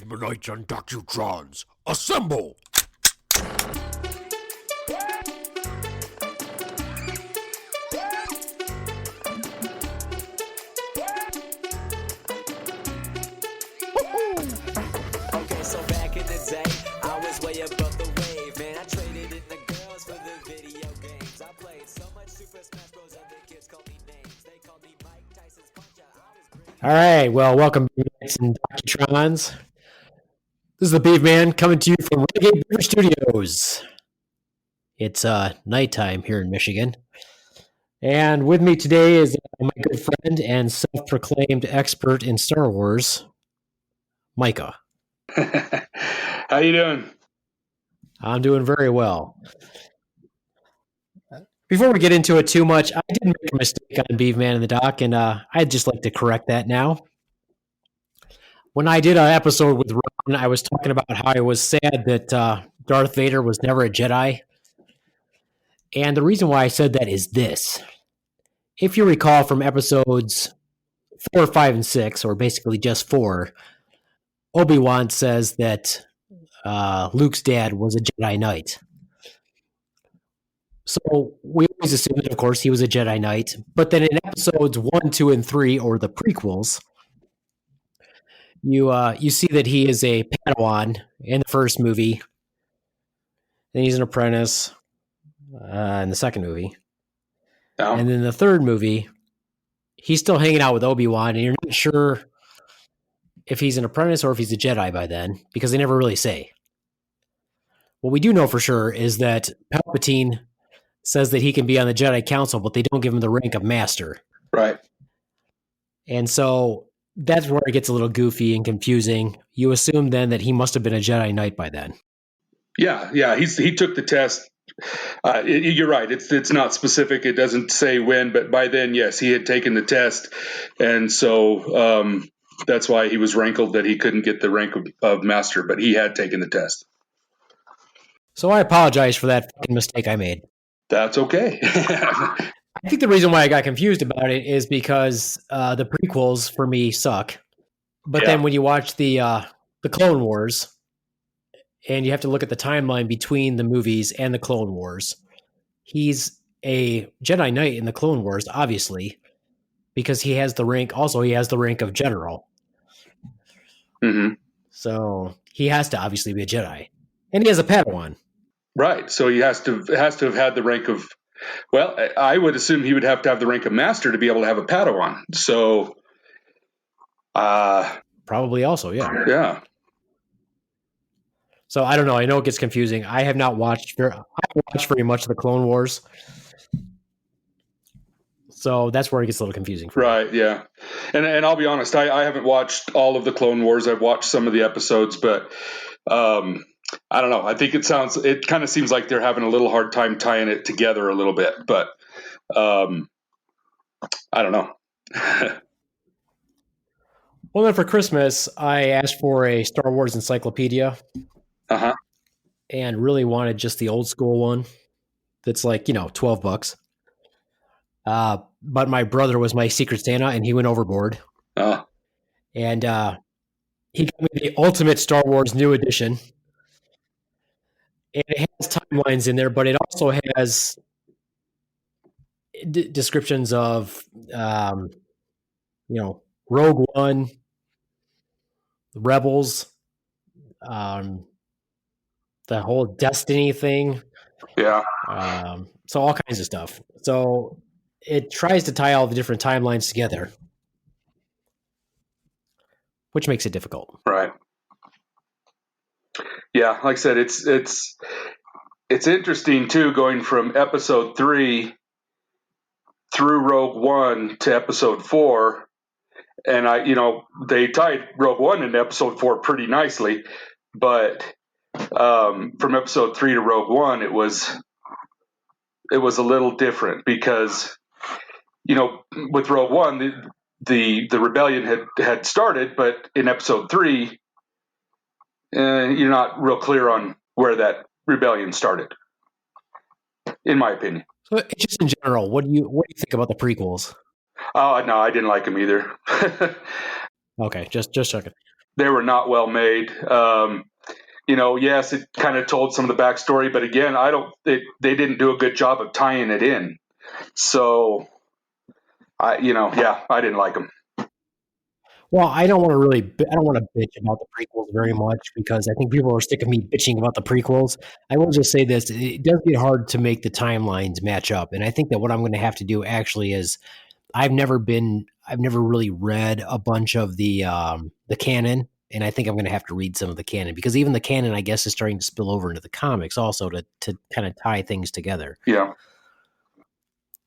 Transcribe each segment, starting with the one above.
Beavemanites and docutrons, assemble! Okay, so back in the day, I was way above the wave, man. I traded in the girls for the video games. I played so much Super Smash Bros. Other kids called me names. They called me Mike Tyson's Punch Out. I was great. All right, well, welcome Beavemanites and docutrons. This is the Beaveman coming to you from Renegade Beaver Studios. It's nighttime here in Michigan. And with me today is my good friend and self-proclaimed expert in Star Wars, Micah. How you doing? I'm doing very well. Before we get into it too much, I did make a mistake on Beaveman and the Doc, and I'd just like to correct that now. When I did an episode with Ron, I was talking about how I was sad that Darth Vader was never a Jedi. And the reason why I said that is this. If you recall from episodes 4, 5, and 6, or basically just 4, Obi-Wan says that Luke's dad was a Jedi Knight. So we always assumed that, of course, he was a Jedi Knight. But then in episodes 1, 2, and 3, or the prequels, you see that he is a Padawan in the first movie. Then he's an apprentice in the second movie. No. And then the third movie, he's still hanging out with Obi-Wan, and you're not sure if he's an apprentice or if he's a Jedi by then, because they never really say. What we do know for sure is that Palpatine says that he can be on the Jedi Council, but they don't give him the rank of Master. Right. And so that's where it gets a little goofy and confusing. You assume then that he must have been a Jedi Knight by then. Yeah. He took the test. You're right. It's not specific. It doesn't say when, but by then, yes, he had taken the test, and so that's why he was rankled that he couldn't get the rank of Master. But he had taken the test. So I apologize for that fucking mistake I made. That's okay. I think the reason why I got confused about it is because the prequels for me suck. But then when you watch the Clone Wars, and you have to look at the timeline between the movies and the Clone Wars, he's a Jedi Knight in the Clone Wars, obviously, because he has the rank. Also, he has the rank of General. Mm-hmm. So he has to obviously be a Jedi, and he has a Padawan. Right. So he has to have had the rank of. Well, I would assume he would have to have the rank of Master to be able to have a Padawan. So, probably also, yeah. Yeah. So I don't know. I know it gets confusing. I have not watched. I haven't watched very much of the Clone Wars, so that's where it gets a little confusing. For me. Right. Yeah. And I'll be honest. I haven't watched all of the Clone Wars. I've watched some of the episodes, but I don't know. I think it kind of seems like they're having a little hard time tying it together a little bit, but I don't know. Well, then for Christmas, I asked for a Star Wars encyclopedia. Uh-huh. And really wanted just the old school one that's like, $12. But my brother was my Secret Santa, and he went overboard. Oh. And he got me the Ultimate Star Wars New Edition. And it has timelines in there, but it also has descriptions of, Rogue One, Rebels, the whole Destiny thing. Yeah. So all kinds of stuff. So it tries to tie all the different timelines together, which makes it difficult. Right. Yeah. Like I said, it's interesting too, going from episode 3 through Rogue One to episode 4. And they tied Rogue One into episode 4 pretty nicely, but from episode 3 to Rogue One, it was a little different because, with Rogue One, the rebellion had started, but in episode 3, you're not real clear on where that rebellion started, in my opinion. So just in general, what do you think about the prequels? Oh no, I didn't like them either. Okay, just checking. they were not well made. Yes, it kind of told some of the backstory, but again, they didn't do a good job of tying it in. So, I didn't like them. Well, I don't want to bitch about the prequels very much because I think people are sick of me bitching about the prequels. I will just say this: it does get hard to make the timelines match up, and I think that what I'm going to have to do actually is I've never really read a bunch of the canon, and I think I'm going to have to read some of the canon because even the canon, I guess, is starting to spill over into the comics also to kind of tie things together. Yeah.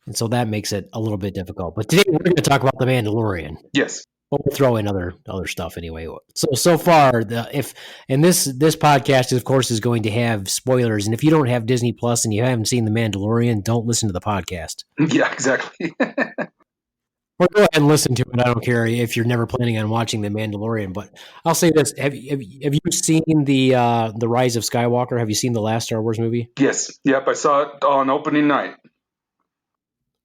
And so that makes it a little bit difficult. But today we're going to talk about the Mandalorian. Yes. But we'll throw in other stuff anyway. So far, this podcast, of course, is going to have spoilers. And if you don't have Disney Plus and you haven't seen The Mandalorian, don't listen to the podcast. Yeah, exactly. Or go ahead and listen to it. I don't care if you're never planning on watching The Mandalorian. But I'll say this: have you seen the Rise of Skywalker? Have you seen the last Star Wars movie? Yes. Yep. I saw it on opening night.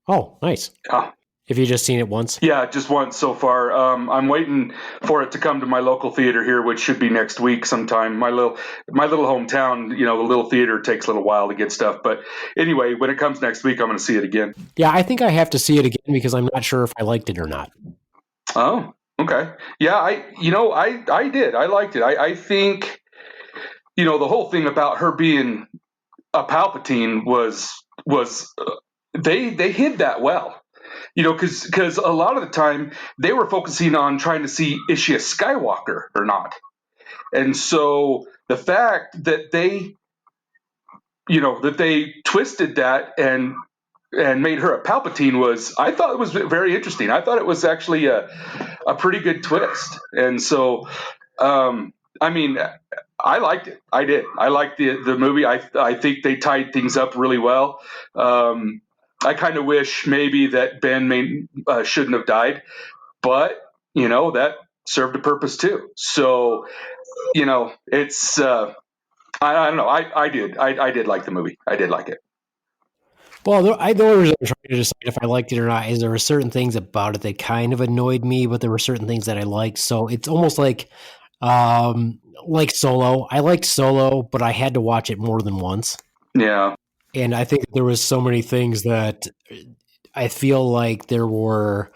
Oh, nice. Yeah. Have you just seen it once? Yeah, just once so far. I'm waiting for it to come to my local theater here, which should be next week sometime. My little hometown, the little theater takes a little while to get stuff. But anyway, when it comes next week, I'm going to see it again. Yeah, I think I have to see it again because I'm not sure if I liked it or not. Oh, okay. Yeah, I did. I liked it. I think, the whole thing about her being a Palpatine was they hid that well. Because a lot of the time they were focusing on trying to see, is she a Skywalker or not? And so the fact that they twisted that and made her a Palpatine I thought it was very interesting. I thought it was actually a pretty good twist. And so, I liked it. I did. I liked the movie. I think they tied things up really well. I kind of wish maybe that Ben shouldn't have died, but that served a purpose too. So it's I don't know. I did like the movie. I did like it. Well, the only reason I'm trying to decide if I liked it or not is there were certain things about it that kind of annoyed me, but there were certain things that I liked. So it's almost like Solo. I liked Solo, but I had to watch it more than once. Yeah. And I think there was so many things that I feel like there were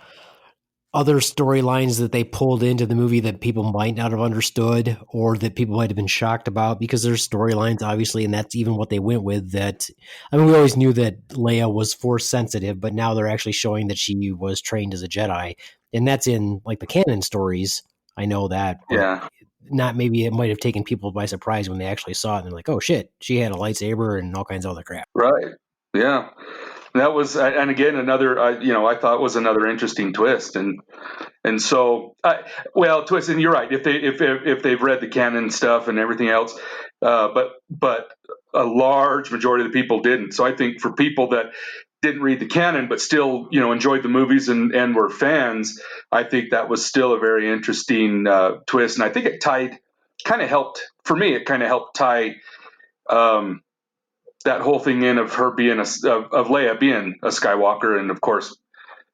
other storylines that they pulled into the movie that people might not have understood or that people might have been shocked about because there's storylines, obviously, and that's even what they went with. We always knew that Leia was Force sensitive, but now they're actually showing that she was trained as a Jedi. And that's in like the canon stories. I know that. Yeah. Not maybe it might have taken people by surprise when they actually saw it and they're like, oh shit, she had a lightsaber and all kinds of other crap. Right. Yeah. That was, and again, another, I thought was another interesting twist. And so, twist, and you're right. If they've read the canon stuff and everything else, but a large majority of the people didn't. So I think for people that didn't read the canon, but still, enjoyed the movies and were fans, I think that was still a very interesting twist. And I think it kind of helped tie that whole thing in of her being of Leia being a Skywalker. And of course,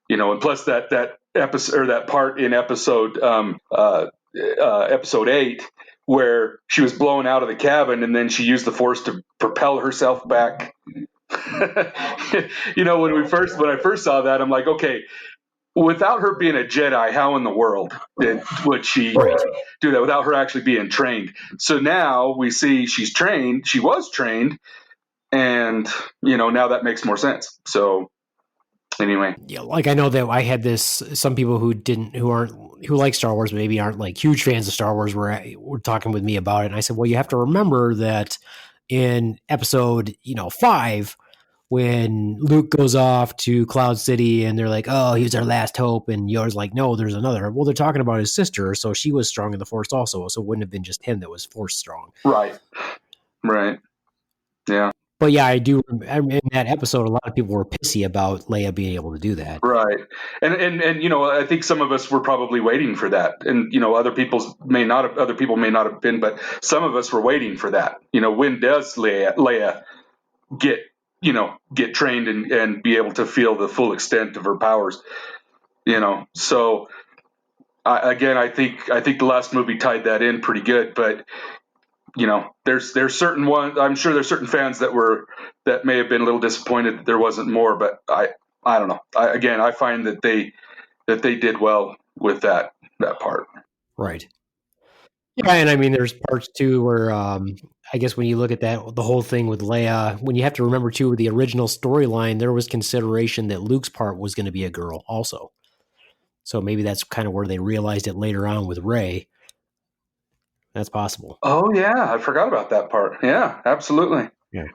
and plus that episode or that part in episode 8 where she was blown out of the cabin and then she used the Force to propel herself back. When I first saw that, I'm like, okay, without her being a Jedi, how in the world would she do that without her actually being trained? So now we see she's trained. She was trained, and now that makes more sense. So anyway, yeah, like I know that I had this. Some people who like Star Wars, but maybe aren't like huge fans of Star Wars, were talking with me about it, and I said, well, you have to remember that in episode 5, when Luke goes off to Cloud City and they're like, oh, he was our last hope, and Yoda's like, no, there's another. Well, they're talking about his sister, so she was strong in the Force also, so it wouldn't have been just him that was Force strong. Right. Yeah. But yeah, I do. In that episode, a lot of people were pissy about Leia being able to do that. Right. And I think some of us were probably waiting for that. And, other people may not have been, but some of us were waiting for that. When does Leia get trained and be able to feel the full extent of her powers? So I think the last movie tied that in pretty good. But there's certain ones. I'm sure there's certain fans that may have been a little disappointed that there wasn't more. But I don't know. I find that they did well with that part. Right. Yeah, and I mean, there's parts too where I guess when you look at that, the whole thing with Leia, when you have to remember too, with the original storyline, there was consideration that Luke's part was going to be a girl also. So maybe that's kind of where they realized it later on with Rey. That's possible. Oh yeah, I forgot about that part. Yeah, absolutely. Yeah.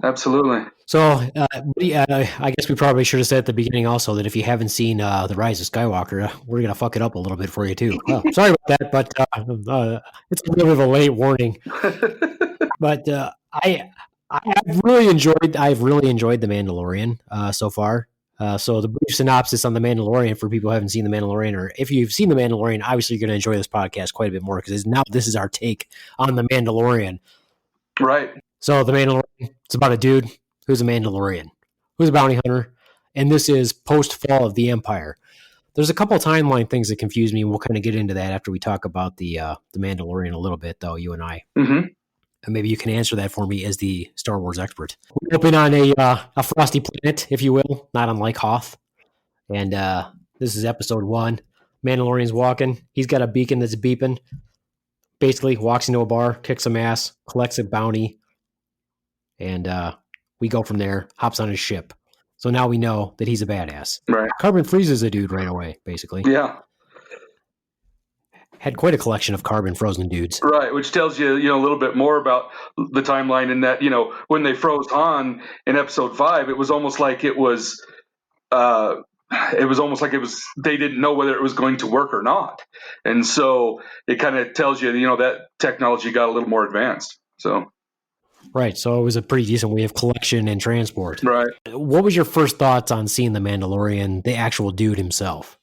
Absolutely. So, I guess we probably should have said at the beginning also that if you haven't seen The Rise of Skywalker, we're going to fuck it up a little bit for you too. Oh, sorry about that, but it's a bit of a late warning. But I've really enjoyed The Mandalorian so far. So the brief synopsis on The Mandalorian for people who haven't seen The Mandalorian, or if you've seen The Mandalorian, obviously you're going to enjoy this podcast quite a bit more because now this is our take on The Mandalorian. Right. So The Mandalorian, it's about a dude who's a Mandalorian, who's a bounty hunter, and this is post-fall of the Empire. There's a couple of timeline things that confuse me, and we'll kind of get into that after we talk about the Mandalorian a little bit, though, you and I. Mm-hmm. And maybe you can answer that for me as the Star Wars expert. We open on a frosty planet, if you will, not unlike Hoth. And this is episode 1. Mandalorian's walking. He's got a beacon that's beeping. Basically, walks into a bar, kicks some ass, collects a bounty, and we go from there, hops on his ship. So now we know that he's a badass. Right. Carbon freezes a dude right away, basically. Yeah. Had quite a collection of carbon frozen dudes. Right, which tells you, a little bit more about the timeline in that, when they froze Han in episode 5, it was almost like they didn't know whether it was going to work or not. And so it kind of tells you, that technology got a little more advanced. So. Right, so it was a pretty decent way of collection and transport. Right. What was your first thoughts on seeing the Mandalorian, the actual dude himself?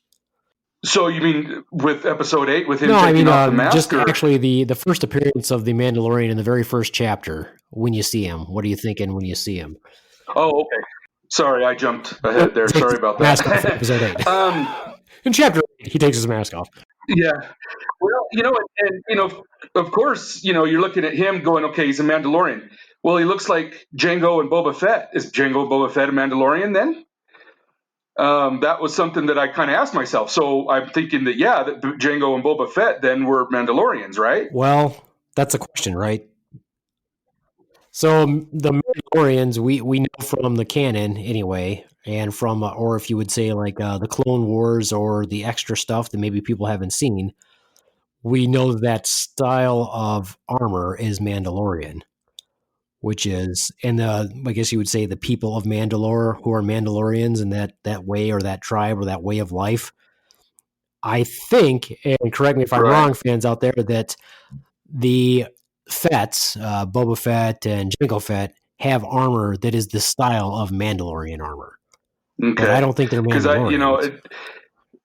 So you mean with episode 8, with him taking off the mask? Just actually the first appearance of the Mandalorian in the very first chapter, when you see him. What are you thinking when you see him? Oh, okay. Sorry, I jumped ahead there. Sorry about that. Mask off in episode 8. In chapter 8, he takes his mask off. Yeah. Well, of course, you're looking at him going, okay, he's a Mandalorian. Well, he looks like Jango and Boba Fett. Is Jango and Boba Fett a Mandalorian then? That was something that I kind of asked myself. So I'm thinking that, that Jango and Boba Fett then were Mandalorians, right? Well, that's a question, right? So the Mandalorians, we know from the canon anyway, and from, or if you would say like the Clone Wars or the extra stuff that maybe people haven't seen, we know that style of armor is Mandalorian, which is, and I guess you would say the people of Mandalore who are Mandalorians and that way or that tribe or that way of life. I think, and correct me if I'm wrong, fans out there, that the Fetts, Boba Fett and Jango Fett, have armor that is the style of Mandalorian armor. Okay. But I don't think they're Mandalorians. Because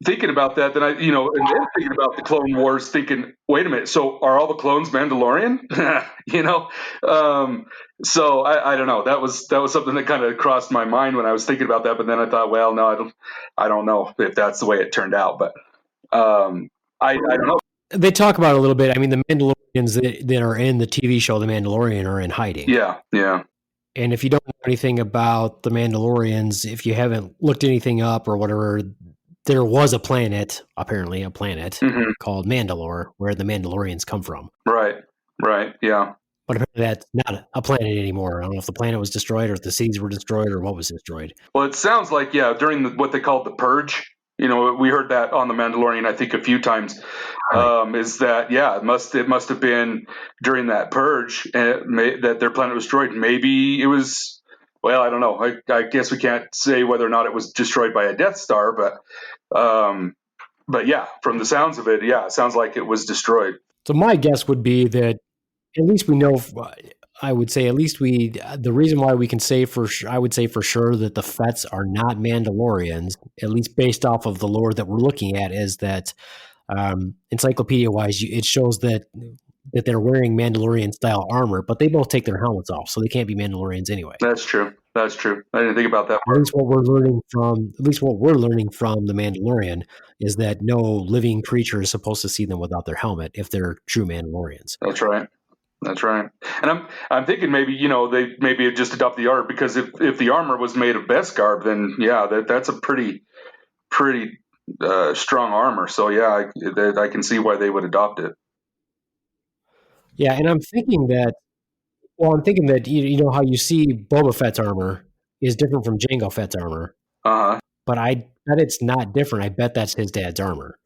thinking about that, then and then thinking about the Clone Wars, thinking, wait a minute, so are all the clones Mandalorian? So I don't know. That was something that kind of crossed my mind when I was thinking about that. But then I thought, well, no, I don't know if that's the way it turned out. But I don't know. They talk about it a little bit. I mean, the Mandalorians that are in the TV show The Mandalorian are in hiding. Yeah. And if you don't know anything about the Mandalorians, if you haven't looked anything up or whatever, there was apparently a planet called Mandalore, where the Mandalorians come from. Right, yeah. But apparently that's not a planet anymore. I don't know if the planet was destroyed or if the seeds were destroyed or what was destroyed. Well, it sounds like, during what they called the Purge, we heard that on the Mandalorian, I think, a few times, is that, it must have been during that Purge that their planet was destroyed. Maybe it was, well, I don't know. I guess we can't say whether or not it was destroyed by a Death Star, but yeah, from the sounds of it, it sounds like it was destroyed. So my guess would be that at least we know, I would say at least the reason why we can say I would say for sure that the Fetts are not Mandalorians, at least based off of the lore that we're looking at, is that encyclopedia-wise, it shows that they're wearing Mandalorian-style armor, but they both take their helmets off, so they can't be Mandalorians anyway. That's true. That's true. I didn't think about that At part. least what we're learning from the Mandalorian is that no living creature is supposed to see them without their helmet if they're true Mandalorians. That's right. That's right. And I'm thinking maybe, they maybe just adopt the art, because if the armor was made of Beskar, then yeah, that's a pretty strong armor. So yeah, I can see why they would adopt it. Yeah, and I'm thinking that you know how you see Boba Fett's armor is different from Jango Fett's armor, Uh huh. but I bet it's not different. I bet that's his dad's armor.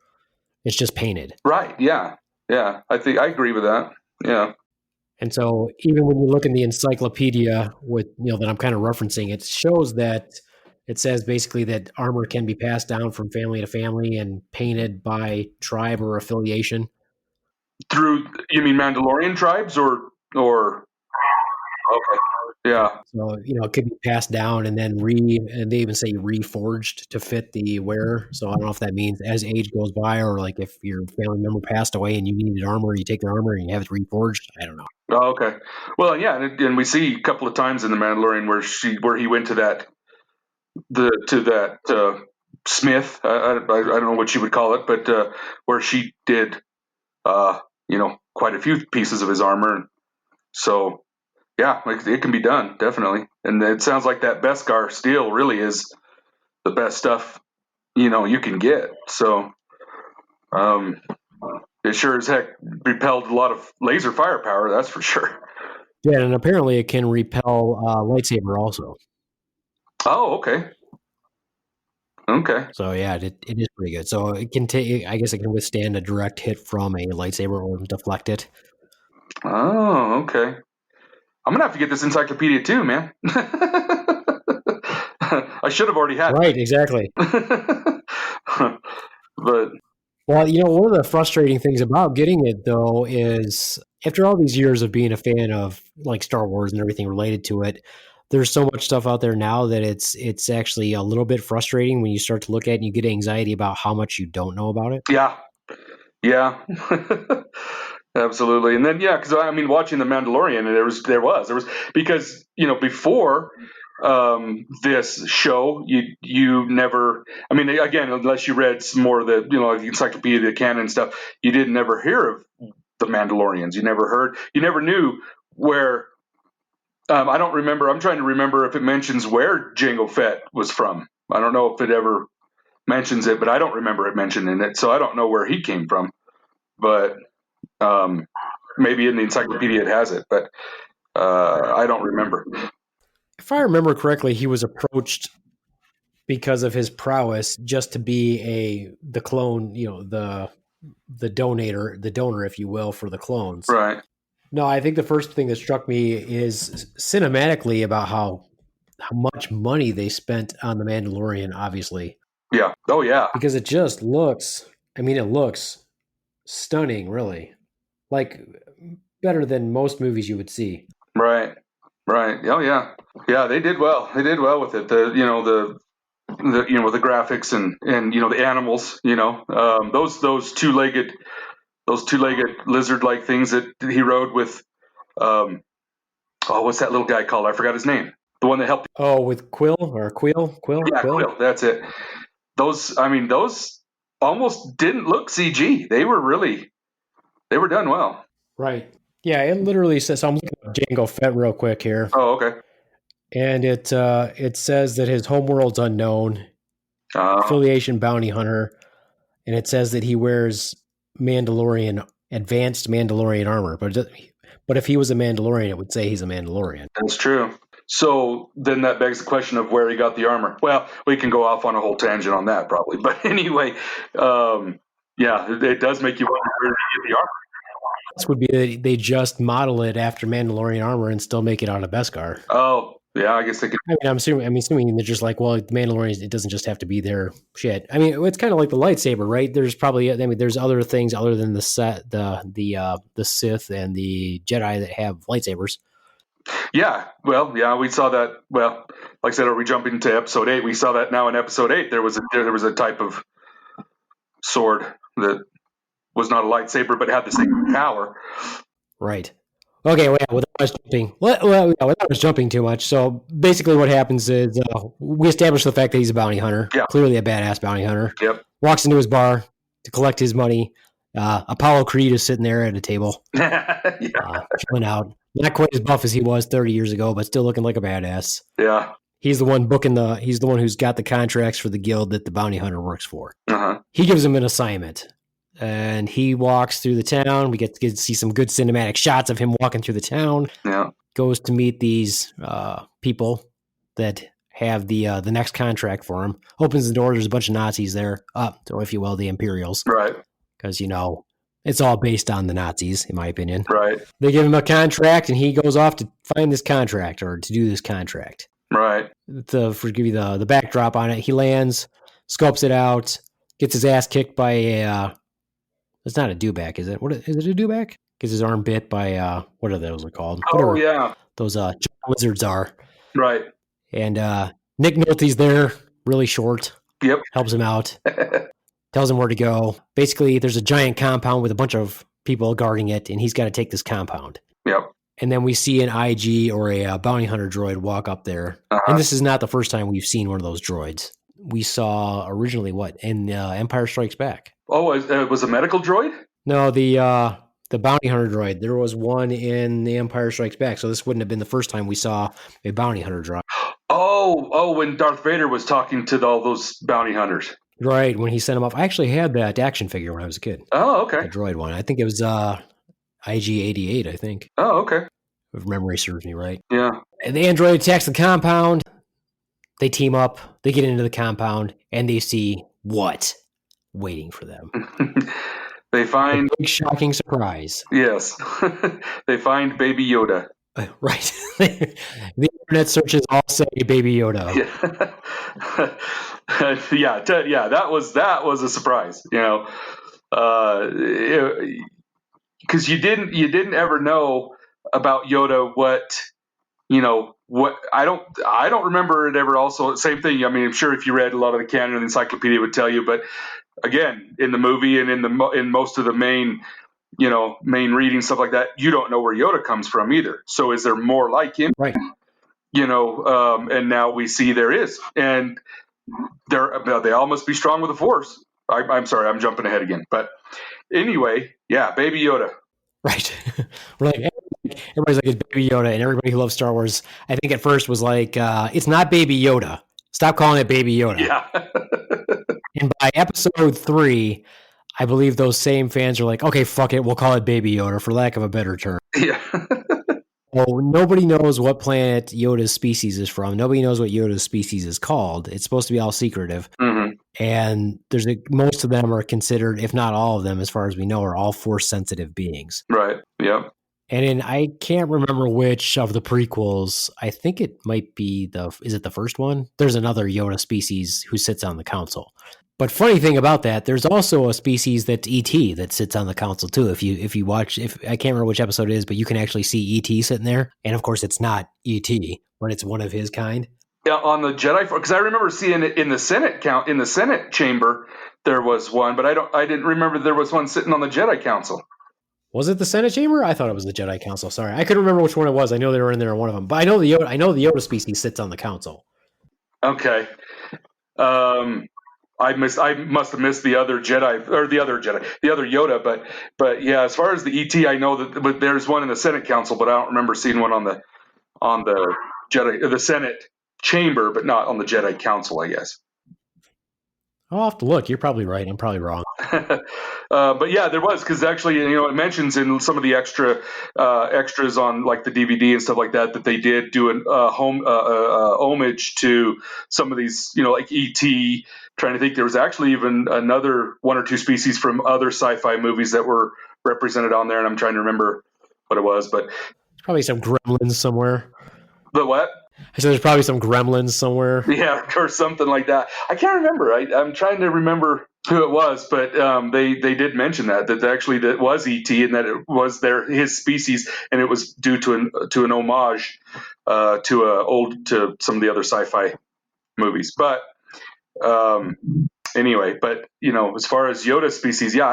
It's just painted. Right. Yeah. Yeah. I think I agree with that. Yeah. And so even when you look in the encyclopedia with that I'm kind of referencing, it shows that it says basically that armor can be passed down from family to family and painted by tribe or affiliation. Through, you mean Mandalorian tribes or okay. Yeah. So, it could be passed down and then and they even say reforged to fit the wearer. So I don't know if that means as age goes by, or like if your family member passed away and you needed armor, you take their armor and you have it reforged. I don't know. Oh, okay. Well, yeah, and we see a couple of times in the Mandalorian where he went to that Smith. I don't know what you would call it, but where she did quite a few pieces of his armor. So yeah, it can be done, definitely. And it sounds like that Beskar steel really is the best stuff you can get. So it sure as heck repelled a lot of laser firepower, that's for sure. Yeah, and apparently it can repel lightsaber also. Oh, okay. Okay. So yeah, it is pretty good. So it can take. I guess it can withstand a direct hit from a lightsaber or deflect it. Oh, okay. I'm gonna have to get this encyclopedia too, man. I should have already had Right, exactly. it. But Well, one of the frustrating things about getting it though is after all these years of being a fan of like Star Wars and everything related to it, there's so much stuff out there now that it's actually a little bit frustrating when you start to look at it and you get anxiety about how much you don't know about it. yeah, absolutely. And then because I mean, watching the Mandalorian, there was because before this show, you never. I mean, again, unless you read some more of the like the encyclopedia, the canon stuff, you didn't never hear of the Mandalorians. You never knew where. I don't remember. I'm trying to remember if it mentions where Jango Fett was from. I don't know if it ever mentions it, but I don't remember it mentioning it, so I don't know where he came from. But maybe in the encyclopedia it has it, but I don't remember. If I remember correctly, he was approached because of his prowess just to be the clone, the donor, if you will, for the clones. Right. No, I think the first thing that struck me is cinematically about how much money they spent on the Mandalorian, obviously. Yeah. Oh, yeah. Because it just looks, it looks stunning, really. Like better than most movies you would see. Right. Oh, yeah. Yeah, they did well. They did well with it. The the graphics and the animals. Those two-legged lizard-like things that he rode with. What's that little guy called? I forgot his name. The one that helped. Oh, with Quill. Yeah, Quill. That's it. Those almost didn't look CG. They were done well. Right. Yeah, it literally says. So I'm looking at Jango Fett real quick here. Oh, okay. And it says that his homeworld's unknown, affiliation bounty hunter, and it says that he wears advanced Mandalorian armor. But if he was a Mandalorian, it would say he's a Mandalorian. That's true. So then that begs the question of where he got the armor. Well, we can go off on a whole tangent on that probably. But anyway, it does make you wonder where he get the armor. This would be that they just model it after Mandalorian armor and still make it out of Beskar. Oh, yeah, I guess they could. I'm assuming they're just like, well, the Mandalorian, it doesn't just have to be their shit. I mean, it's kind of like the lightsaber, right? There's probably, there's other things other than the Sith and the Jedi that have lightsabers. Yeah, well, yeah, we saw that. Well, like I said, are we jumping into episode 8? We saw that now in episode 8. There was a type of sword that was not a lightsaber, but had the same power. Right. Okay, well, without us jumping too much. So basically, what happens is we establish the fact that he's a bounty hunter, Yeah. clearly a badass bounty hunter. Yep. Walks into his bar to collect his money. Apollo Creed is sitting there at a table, chilling out. Not quite as buff as he was 30 years ago, but still looking like a badass. Yeah. He's the one He's the one who's got the contracts for the guild that the bounty hunter works for. Uh-huh. He gives him an assignment. And he walks through the town. We get to see some good cinematic shots of him walking through the town. Yeah. Goes to meet these people that have the next contract for him. Opens the door. There's a bunch of Nazis there, or if you will, the Imperials. Right. Because, it's all based on the Nazis, in my opinion. Right. They give him a contract, and he goes off to find this contract or to do this contract. Right. To give you the backdrop on it, he lands, scopes it out, gets his ass kicked by a... It's not a dewback, is it? What is it? A dewback? Gets his arm bit by what are those called? Oh, yeah. Those lizards are. Right. And Nick Nolte's there, really short. Yep. Helps him out. Tells him where to go. Basically, there's a giant compound with a bunch of people guarding it, and he's got to take this compound. Yep. And then we see an IG or a bounty hunter droid walk up there. Uh-huh. And this is not the first time we've seen one of those droids. We saw originally in Empire Strikes Back. Oh, it was a medical droid? No, the bounty hunter droid. There was one in The Empire Strikes Back, so this wouldn't have been the first time we saw a bounty hunter droid. Oh, when Darth Vader was talking to all those bounty hunters. Right, when he sent him off. I actually had that action figure when I was a kid. Oh, okay. The droid one. I think it was IG-88, I think. Oh, okay. If memory serves me right. Yeah. And the android attacks the compound. They team up. They get into the compound, and they see what? Waiting for them. They find... A big shocking surprise. Yes. They find Baby Yoda. Right. The internet searches all say Baby Yoda. Yeah. That was a surprise, because you didn't ever know about Yoda what I don't remember it ever. Also, same thing. I mean, I'm sure if you read a lot of the canon, the encyclopedia would tell you, but again, in the movie and in most of the main reading, stuff like that, you don't know where Yoda comes from either. So is there more like him? Right. And now we see there is, and they all must be strong with the Force. I'm sorry, I'm jumping ahead again, but anyway, yeah, Baby Yoda. Right. We're like, everybody's like, it's Baby Yoda, and everybody who loves Star Wars, I think at first was like, it's not Baby Yoda. Stop calling it Baby Yoda. Yeah. And by episode 3, I believe those same fans are like, okay, fuck it, we'll call it Baby Yoda, for lack of a better term. Yeah. Well, nobody knows what planet Yoda's species is from. Nobody knows what Yoda's species is called. It's supposed to be all secretive. Mm-hmm. And most of them are considered, if not all of them, as far as we know, are all Force-sensitive beings. Right. Yep. And I can't remember which of the prequels. I think it might be is it the first one? There's another Yoda species who sits on the council. But funny thing about that, there's also a species that's ET that sits on the council too. If you watch, I can't remember which episode it is, but you can actually see ET sitting there. And of course, it's not ET, but it's one of his kind. Yeah, on the Jedi, because I remember seeing it in the Senate chamber. There was one, but I didn't remember there was one sitting on the Jedi Council. Was it the Senate chamber? I thought it was the Jedi Council. Sorry, I couldn't remember which one it was. I know they were in there on one of them, but I know the Yoda species sits on the council. Okay. I must have missed the other Jedi or the other Yoda, but yeah, as far as the ET, I know that there's one in the Senate Council, but I don't remember seeing one on the Jedi, the Senate chamber, but not on the Jedi Council, I guess. I'll have to look. You're probably right. I'm probably wrong. But yeah, there was, because actually, it mentions in some of the extras on like the DVD and stuff like that they did do an homage to some of these, like ET. Trying to think, there was actually even another one or two species from other sci-fi movies that were represented on there, and I'm trying to remember what it was, but probably some gremlins somewhere. The what? I said there's probably some gremlins somewhere. Yeah, or something like that. I can't remember. I'm trying to remember who it was, but they did mention that actually that was ET, and that it was his species, and it was due to an homage to some of the other sci-fi movies. But anyway, but as far as Yoda species, yeah,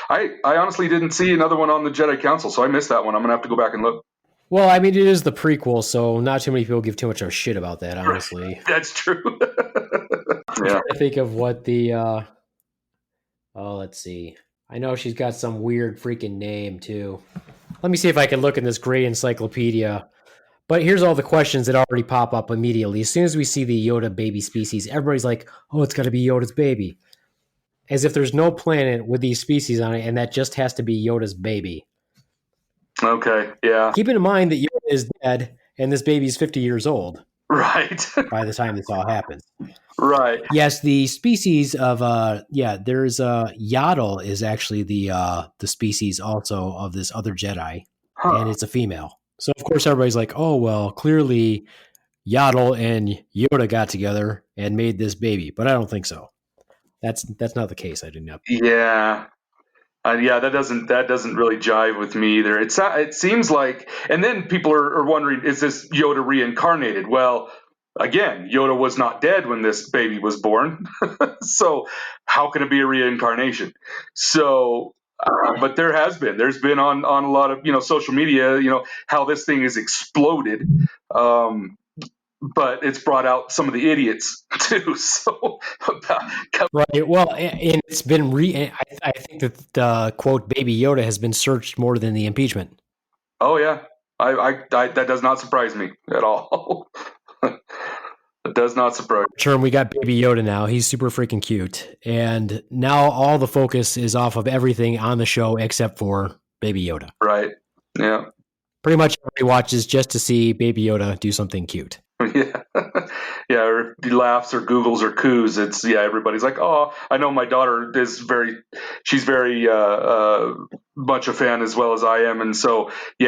I honestly didn't see another one on the Jedi Council, so I missed that one. I'm gonna have to go back and look. Well, I mean, it is the prequel, so not too many people give too much of a shit about that, honestly. That's true. I'm trying to think of what the. Oh, let's see. I know she's got some weird freaking name too. Let me see if I can look in this great encyclopedia. But here's all the questions that already pop up immediately. As soon as we see the Yoda baby species, everybody's like, "Oh, it's got to be Yoda's baby," as if there's no planet with these species on it, and that just has to be Yoda's baby. Okay, yeah. Keeping in mind that Yoda is dead and this baby is 50 years old. Right. By the time this all happens. Right. Yes, the species of there's Yaddle is actually the species also of this other Jedi, and it's a female. So of course everybody's like, oh well, clearly Yaddle and Yoda got together and made this baby, but I don't think so. That's not the case. I did not. Yeah. That doesn't really jive with me either. It seems like, and then people are wondering, is this Yoda reincarnated? Well, again, Yoda was not dead when this baby was born, so how can it be a reincarnation? So, but there's been on a lot of social media, how this thing has exploded. But it's brought out some of the idiots too. So, right. Well, and it's been I think that the quote "Baby Yoda" has been searched more than the impeachment. Oh yeah, I that does not surprise me at all. It does not surprise. Term, we got Baby Yoda now. He's super freaking cute, and now all the focus is off of everything on the show except for Baby Yoda. Right. Yeah. Pretty much everybody watches just to see Baby Yoda do something cute. Yeah. Yeah, or he laughs or Googles or coos. It's everybody's like, oh, I know my daughter she's very much a fan as well as I am, and so she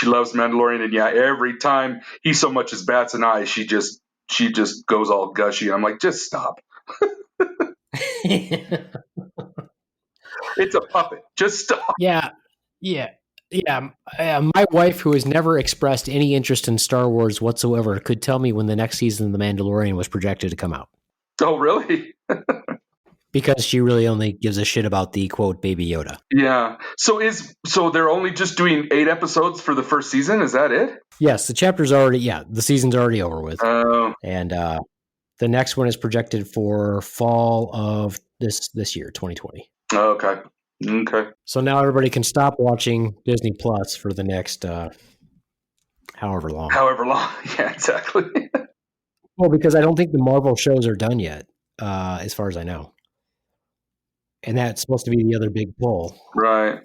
loves Mandalorian, and every time he so much as bats an eye, she just goes all gushy. I'm like, just stop. It's a puppet. Just stop. Yeah. My wife, who has never expressed any interest in Star Wars whatsoever, could tell me when the next season of The Mandalorian was projected to come out. Oh, really? Because she really only gives a shit about the quote Baby Yoda. Yeah. So they're only just doing 8 episodes for the first season? Is that it? Yes, the season's already over with. And the next one is projected for fall of this year, 2020. Okay. So now everybody can stop watching Disney Plus for the next however long. Yeah, exactly. Well, because I don't think the Marvel shows are done yet, as far as I know. And that's supposed to be the other big pull. Right.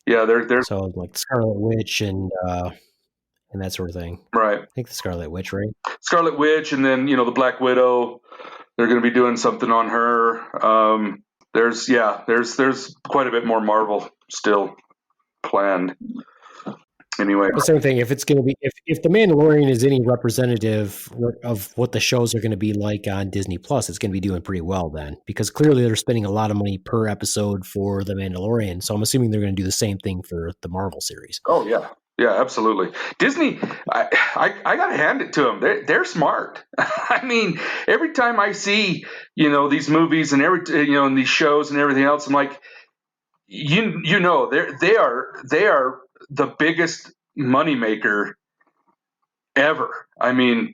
Yeah, they're so like Scarlet Witch and that sort of thing. Right. I think the Scarlet Witch, right? Scarlet Witch, and then the Black Widow. They're going to be doing something on her. There's quite a bit more Marvel still planned. Anyway, the same thing. If it's going to be, if the Mandalorian is any representative of what the shows are going to be like on Disney Plus, it's going to be doing pretty well then, because clearly they're spending a lot of money per episode for the Mandalorian. So I'm assuming they're going to do the same thing for the Marvel series. Oh yeah. Yeah, absolutely. Disney, I got to hand it to them. They're smart. I mean, every time I see, these movies and and these shows and everything else, I'm like, they are the biggest moneymaker ever. I mean,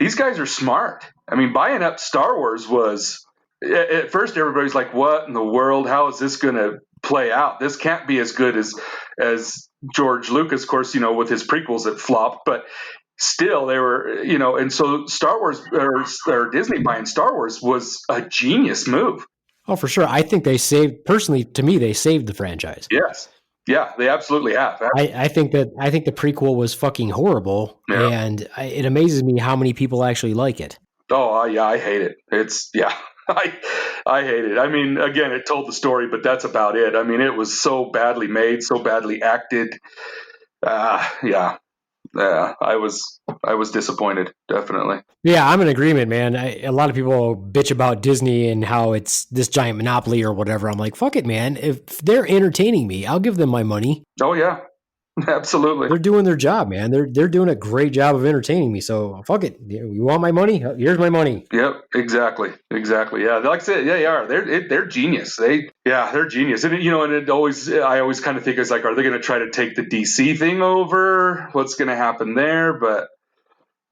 these guys are smart. I mean, buying up Star Wars was, at first everybody's like, what in the world? How is this going to play out? This can't be as good as George Lucas, of course, with his prequels that flopped, but still they were, and so Star Wars or Disney buying Star Wars was a genius move. Oh, for sure. I think they saved the franchise. Yes. Yeah, they absolutely have. I think the prequel was fucking horrible, and it amazes me how many people actually like it. Oh, yeah, I hate it. I hate it. I mean, again, it told the story, but that's about it. I mean, it was so badly made, so badly acted. I was disappointed, definitely. Yeah, I'm in agreement, man. A lot of people bitch about Disney and how it's this giant monopoly or whatever. I'm like, fuck it, man. If they're entertaining me, I'll give them my money. Oh, yeah. Absolutely. They're doing their job, man. They're doing a great job of entertaining me. So fuck it. You want my money? Here's my money. Yep, exactly. Yeah, like I said, yeah, they are. They're genius. They're genius. And I always kind of think it's like, are they going to try to take the DC thing over? What's going to happen there? But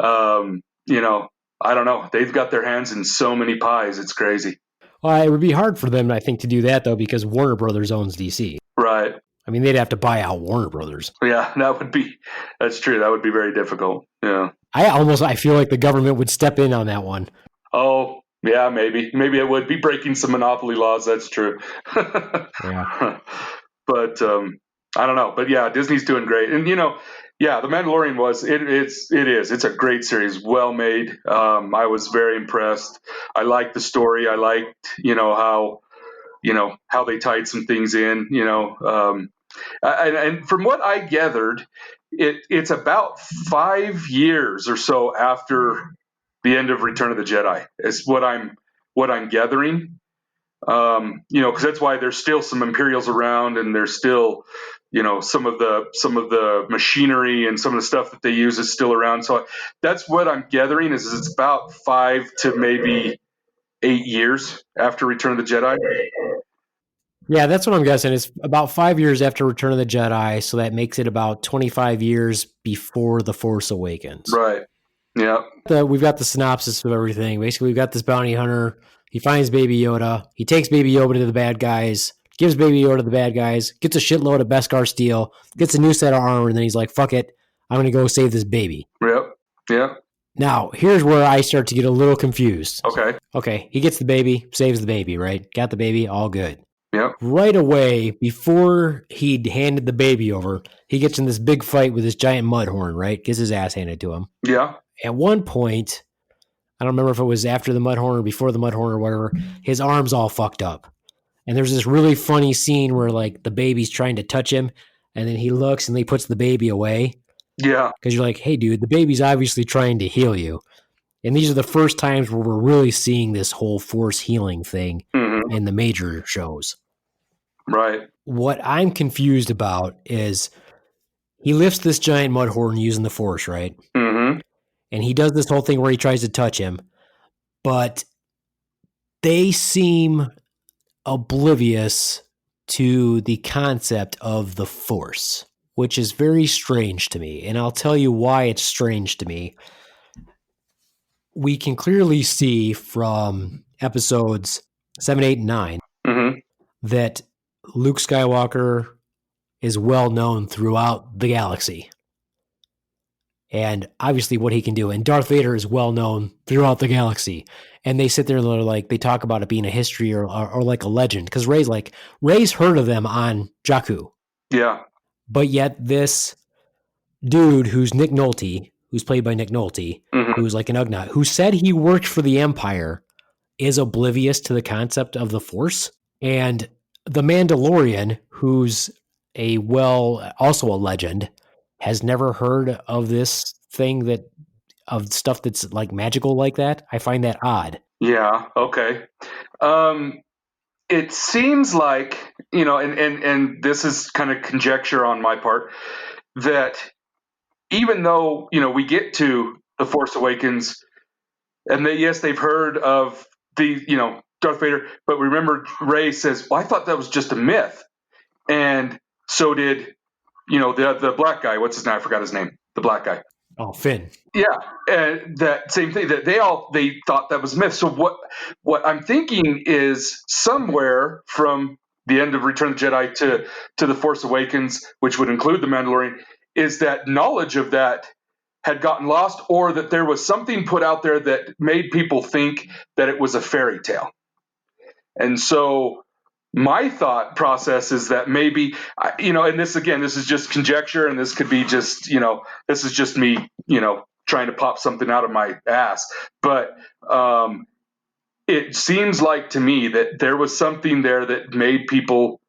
I don't know. They've got their hands in so many pies. It's crazy. Well, it would be hard for them, I think, to do that though, because Warner Brothers owns DC. Right. I mean, they'd have to buy out Warner Brothers. Yeah, that's true. That would be very difficult. Yeah. I feel like the government would step in on that one. Oh, yeah, maybe it would be breaking some monopoly laws. That's true. Yeah. But I don't know. But yeah, Disney's doing great. And yeah, The Mandalorian it's a great series, well made. I was very impressed. I liked the story. I liked, how they tied some things in, and from what I gathered, it's about 5 years or so after the end of Return of the Jedi is what I'm gathering. Because that's why there's still some Imperials around, and there's still, some of the machinery and some of the stuff that they use is still around. So that's what I'm gathering is it's about 5 to maybe 8 years after Return of the Jedi. Yeah, that's what I'm guessing. It's about 5 years after Return of the Jedi, so that makes it about 25 years before The Force Awakens. Right. Yeah. We've got the synopsis of everything. Basically, we've got this bounty hunter. He finds Baby Yoda. He takes Baby Yoda to the bad guys, gives Baby Yoda to the bad guys, gets a shitload of Beskar steel, gets a new set of armor, and then he's like, fuck it, I'm going to go save this baby. Yep. Yeah. Now, here's where I start to get a little confused. Okay. He gets the baby, saves the baby, right? Got the baby, all good. Yep. Right away, before he'd handed the baby over, he gets in this big fight with this giant mudhorn, right? Gets his ass handed to him. Yeah. At one point, I don't remember if it was after the mudhorn or before the mudhorn or whatever, his arm's all fucked up. And there's this really funny scene where like the baby's trying to touch him, and then he looks and he puts the baby away. Yeah. Because you're like, hey, dude, the baby's obviously trying to heal you. And these are the first times where we're really seeing this whole Force healing thing in the major shows. Right. What I'm confused about is he lifts this giant mudhorn using the Force, right? Mm-hmm. And he does this whole thing where he tries to touch him. But they seem oblivious to the concept of the Force, which is very strange to me. And I'll tell you why it's strange to me. We can clearly see from episodes 7, 8, and 9 that Luke Skywalker is well known throughout the galaxy. And obviously what he can do. And Darth Vader is well known throughout the galaxy. And they sit there and they're like, they talk about it being a history or like a legend. Because Rey's heard of them on Jakku. Yeah. But yet this dude who's Nick Nolte, who's played by Nick Nolte, who's like an Ugnaught, who said he worked for the Empire, is oblivious to the concept of the Force. And the Mandalorian, who's also a legend, has never heard of this thing of stuff that's like magical like that. I find that odd. Yeah. Okay. It seems like, and this is kind of conjecture on my part, that even though, we get to The Force Awakens and they've heard of the, Darth Vader, but remember Rey says, well, I thought that was just a myth. And so did, the black guy, what's his name? I forgot his name. The black guy. Oh, Finn. Yeah. And that same thing that they thought that was a myth. So what I'm thinking is somewhere from the end of Return of the Jedi to The Force Awakens, which would include The Mandalorian, is that knowledge of that had gotten lost, or that there was something put out there that made people think that it was a fairy tale. And so my thought process is that maybe, and this is just conjecture, and this could be just, this is just me, trying to pop something out of my ass. But it seems like to me that there was something there that made people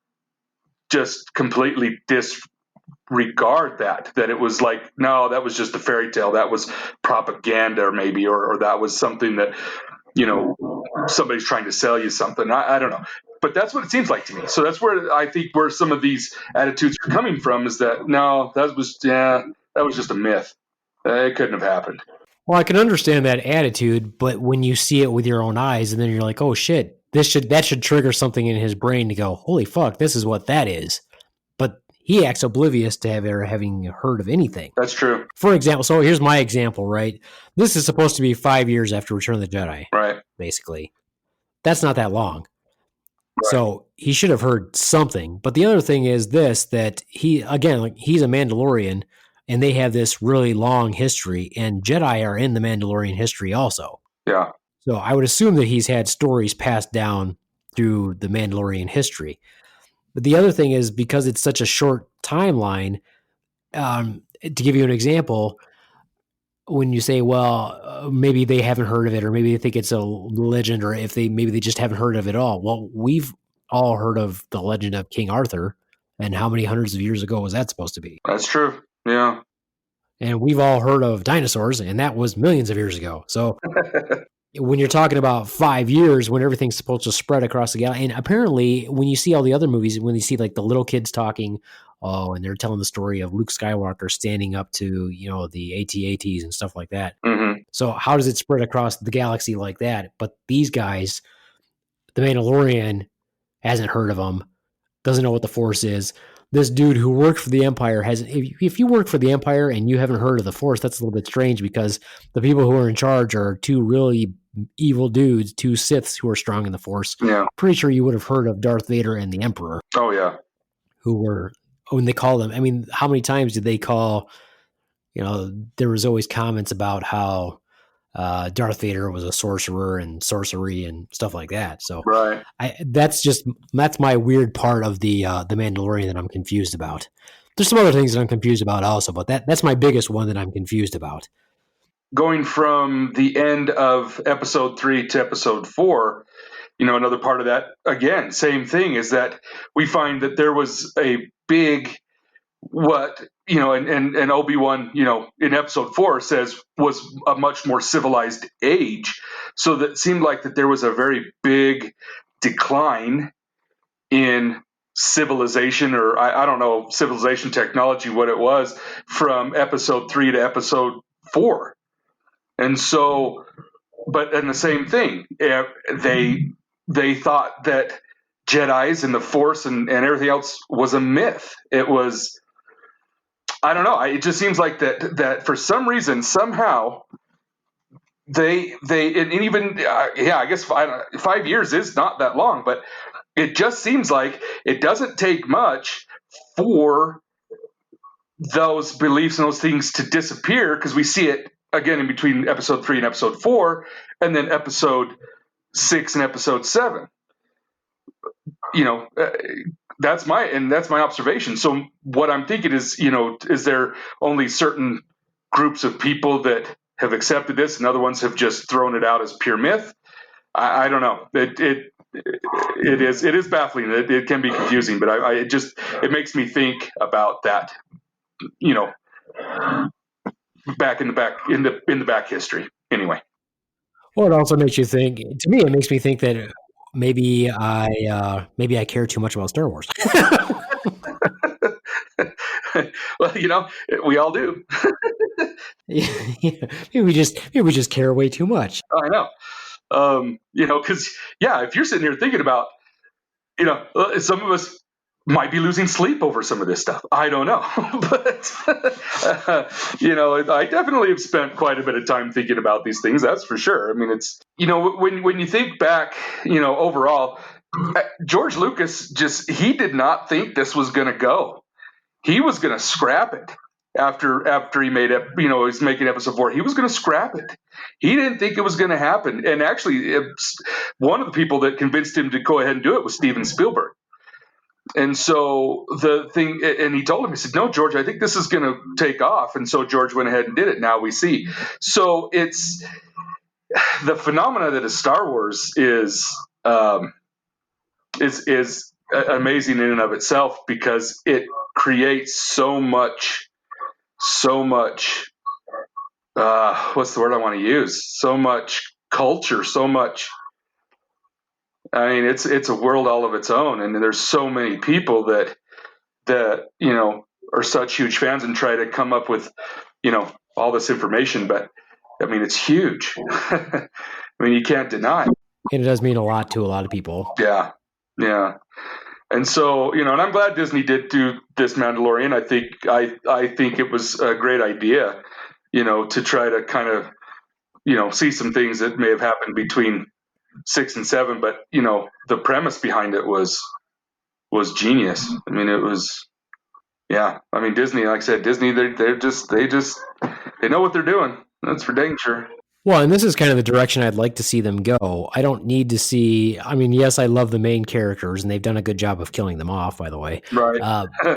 just completely disregard that it was like, no, that was just a fairy tale. That was propaganda, or maybe, or that was something that, somebody's trying to sell you something. I don't know. But that's what it seems like to me. So that's where I think where some of these attitudes are coming from is that no, that was just a myth. It couldn't have happened. Well, I can understand that attitude, but when you see it with your own eyes, and then you're like, "Oh shit, that should trigger something in his brain to go, holy fuck, this is what that is." But he acts oblivious to having heard of anything. That's true. For example, so here's my example, right? This is supposed to be 5 years after Return of the Jedi, Right. basically. That's not that long. Right. So he should have heard something. But the other thing is this, that he's a Mandalorian, and they have this really long history, and Jedi are in the Mandalorian history also. Yeah. So I would assume that he's had stories passed down through the Mandalorian history. But the other thing is, because it's such a short timeline, to give you an example, when you say, well, maybe they haven't heard of it, or maybe they think it's a legend, or maybe they just haven't heard of it all. Well, we've all heard of the legend of King Arthur, and how many hundreds of years ago was that supposed to be? That's true. Yeah. And we've all heard of dinosaurs, and that was millions of years ago. So when you're talking about 5 years, when everything's supposed to spread across the galaxy, and apparently when you see all the other movies, when you see like the little kids talking, and they're telling the story of Luke Skywalker standing up to, the AT-ATs and stuff like that. Mm-hmm. So how does it spread across the galaxy like that? But these guys, the Mandalorian hasn't heard of them, doesn't know what the Force is. This dude who worked for the Empire if you work for the Empire and you haven't heard of the Force, that's a little bit strange, because the people who are in charge are two really evil dudes, two Siths who are strong in the Force. Yeah. Pretty sure you would have heard of Darth Vader and the Emperor. Oh, yeah. Who were, when they call them, I mean, how many times did they call, there was always comments about how Darth Vader was a sorcerer and sorcery and stuff like that. So right. That's my weird part of the Mandalorian that I'm confused about. There's some other things that I'm confused about also, but that's my biggest one that I'm confused about. Going from the end of episode 3 to episode 4, another part of that, again, same thing, is that we find that there was a big, and Obi-Wan, in episode 4 says was a much more civilized age. So that seemed like that there was a very big decline in civilization, or I don't know, civilization technology, what it was, from episode 3 to episode 4. And so, and the same thing, they thought that Jedis and the Force and everything else was a myth. It was, I don't know. It just seems like that for some reason, somehow, and even I guess 5 years is not that long, but it just seems like it doesn't take much for those beliefs and those things to disappear, because we see it again in between episode 3 and episode 4, and then episode 6 and episode 7. That's my observation. So what I'm thinking is, is there only certain groups of people that have accepted this and other ones have just thrown it out as pure myth? I don't know. It is baffling. It can be confusing, but it makes me think about that, back in the back history. Anyway. Well, it also makes you think. To me, it makes me think that maybe I care too much about Star Wars. Well, we all do. Maybe we just care way too much. I know. Because if you're sitting here thinking about, some of us might be losing sleep over some of this stuff. I don't know, but I definitely have spent quite a bit of time thinking about these things. That's for sure. I mean, it's when you think back, overall, George Lucas he did not think this was going to go. He was going to scrap it after he made it. He's making episode 4. He was going to scrap it. He didn't think it was going to happen. And actually, one of the people that convinced him to go ahead and do it was Steven Spielberg. And so and he told him, he said, "No, George, I think this is going to take off." And so George went ahead and did it. Now we see. So it's the phenomena that is Star Wars is amazing in and of itself, because it creates so much, what's the word I want to use? So much culture, so much I mean, it's a world all of its own, and there's so many people that are such huge fans and try to come up with all this information. But I mean, it's huge. I mean, you can't deny. And it does mean a lot to a lot of people. Yeah, yeah. And so, and I'm glad Disney did do this Mandalorian. I think it was a great idea, to try to kind of, see some things that may have happened between 6 and 7. But the premise behind it was genius. I mean, it was, yeah. I mean, Disney, like I said, Disney, they know what they're doing. That's for dang sure. Well, and this is kind of the direction I'd like to see them go. I don't need to see. I mean, yes, I love the main characters, and they've done a good job of killing them off, by the way. Right.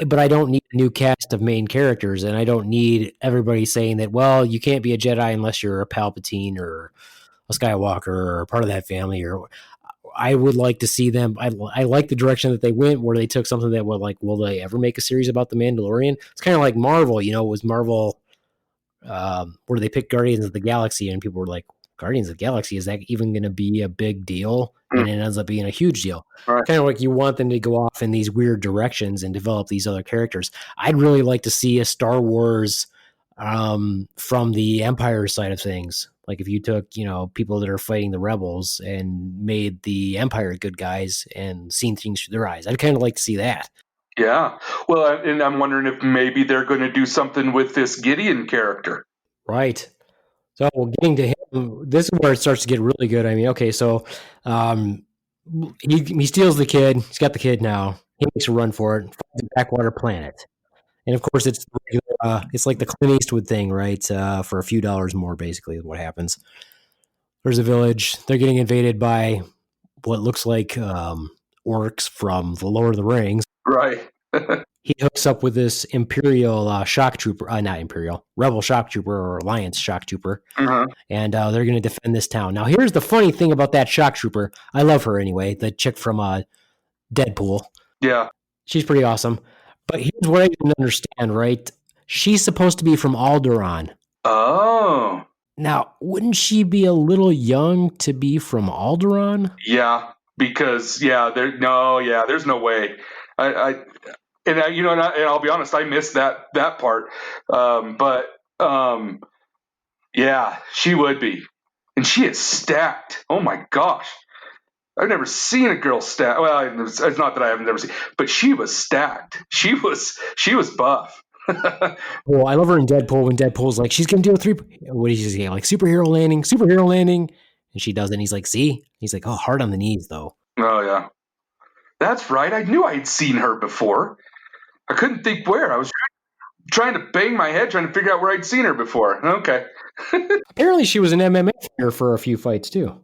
But I don't need a new cast of main characters, and I don't need everybody saying that, well, you can't be a Jedi unless you're a Palpatine or a Skywalker or part of that family. Or I would like to see them. I like the direction that they went, where they took something that was like, will they ever make a series about the Mandalorian? It's kind of like Marvel. It was Marvel. Where they picked Guardians of the Galaxy, and people were like, Guardians of the Galaxy, is that even going to be a big deal? And it ends up being a huge deal. Right. Kind of like you want them to go off in these weird directions and develop these other characters. I'd really like to see a Star Wars from the Empire side of things. Like if you took, people that are fighting the rebels and made the Empire good guys and seen things through their eyes. I'd kind of like to see that. Yeah. Well, and I'm wondering if maybe they're going to do something with this Gideon character. Right. So getting to him, this is where it starts to get really good. I mean, okay, so he steals the kid. He's got the kid now. He makes a run for it. Finds a backwater planet, and of course, it's like the Clint Eastwood thing, right? For a few dollars more, basically, is what happens. There's a village. They're getting invaded by what looks like orcs from the Lord of the Rings. Right. He hooks up with this Imperial shock trooper, not Imperial, Rebel shock trooper or Alliance shock trooper. Uh-huh. And they're going to defend this town. Now, here's the funny thing about that shock trooper. I love her anyway, the chick from Deadpool. Yeah. She's pretty awesome. But here's what I didn't understand, right? She's supposed to be from Alderaan. Oh. Now, wouldn't she be a little young to be from Alderaan? Yeah, because there's no way. And I'll be honest, I missed that part. But she would be, and she is stacked. Oh my gosh, I've never seen a girl stacked. Well, it's not that I haven't never seen, but she was stacked. She was buff. Well, I love her in Deadpool when Deadpool's like, she's going to do a 3. What did she say? Like superhero landing. And she does it. And he's like, see? He's like, oh, hard on the knees though. Oh yeah, that's right. I knew I'd seen her before. I couldn't think where. I was trying to bang my head, trying to figure out where I'd seen her before. Okay. Apparently she was an MMA fighter for a few fights too.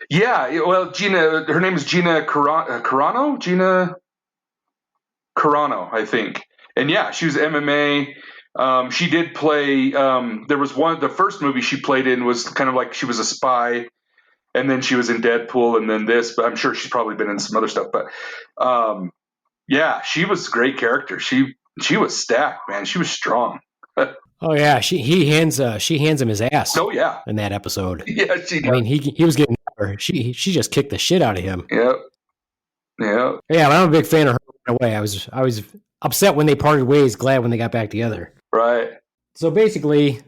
Yeah, well, her name is Gina Carano? Gina Carano, I think. And yeah, she was MMA. She did play, there was the first movie she played in was kind of like she was a spy, and then she was in Deadpool, and then this, but I'm sure she's probably been in some other stuff. But yeah, she was a great character. She was stacked, man. She was strong. Oh yeah, she hands him his ass. Oh yeah, in that episode. Yeah, she did. I mean, he was getting her. She just kicked the shit out of him. Yep. Yeah. Yeah, but I'm a big fan of her right away. I was upset when they parted ways, glad when they got back together. Right. So basically,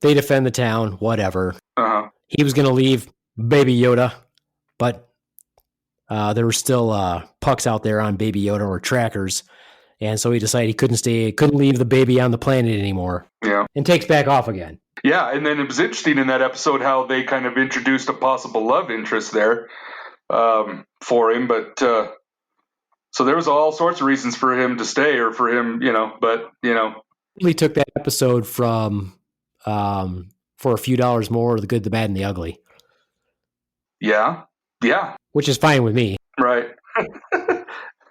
they defend the town, whatever. Uh-huh. He was going to leave Baby Yoda, but there were still pucks out there on Baby Yoda or trackers. And so he decided he couldn't leave the baby on the planet anymore. Yeah. And takes back off again. Yeah, and then it was interesting in that episode how they kind of introduced a possible love interest there for him. But so there was all sorts of reasons for him to stay or for him, but. He took that episode from for a few dollars more, the good, the bad, and the ugly. Yeah. Yeah. Which is fine with me. Right.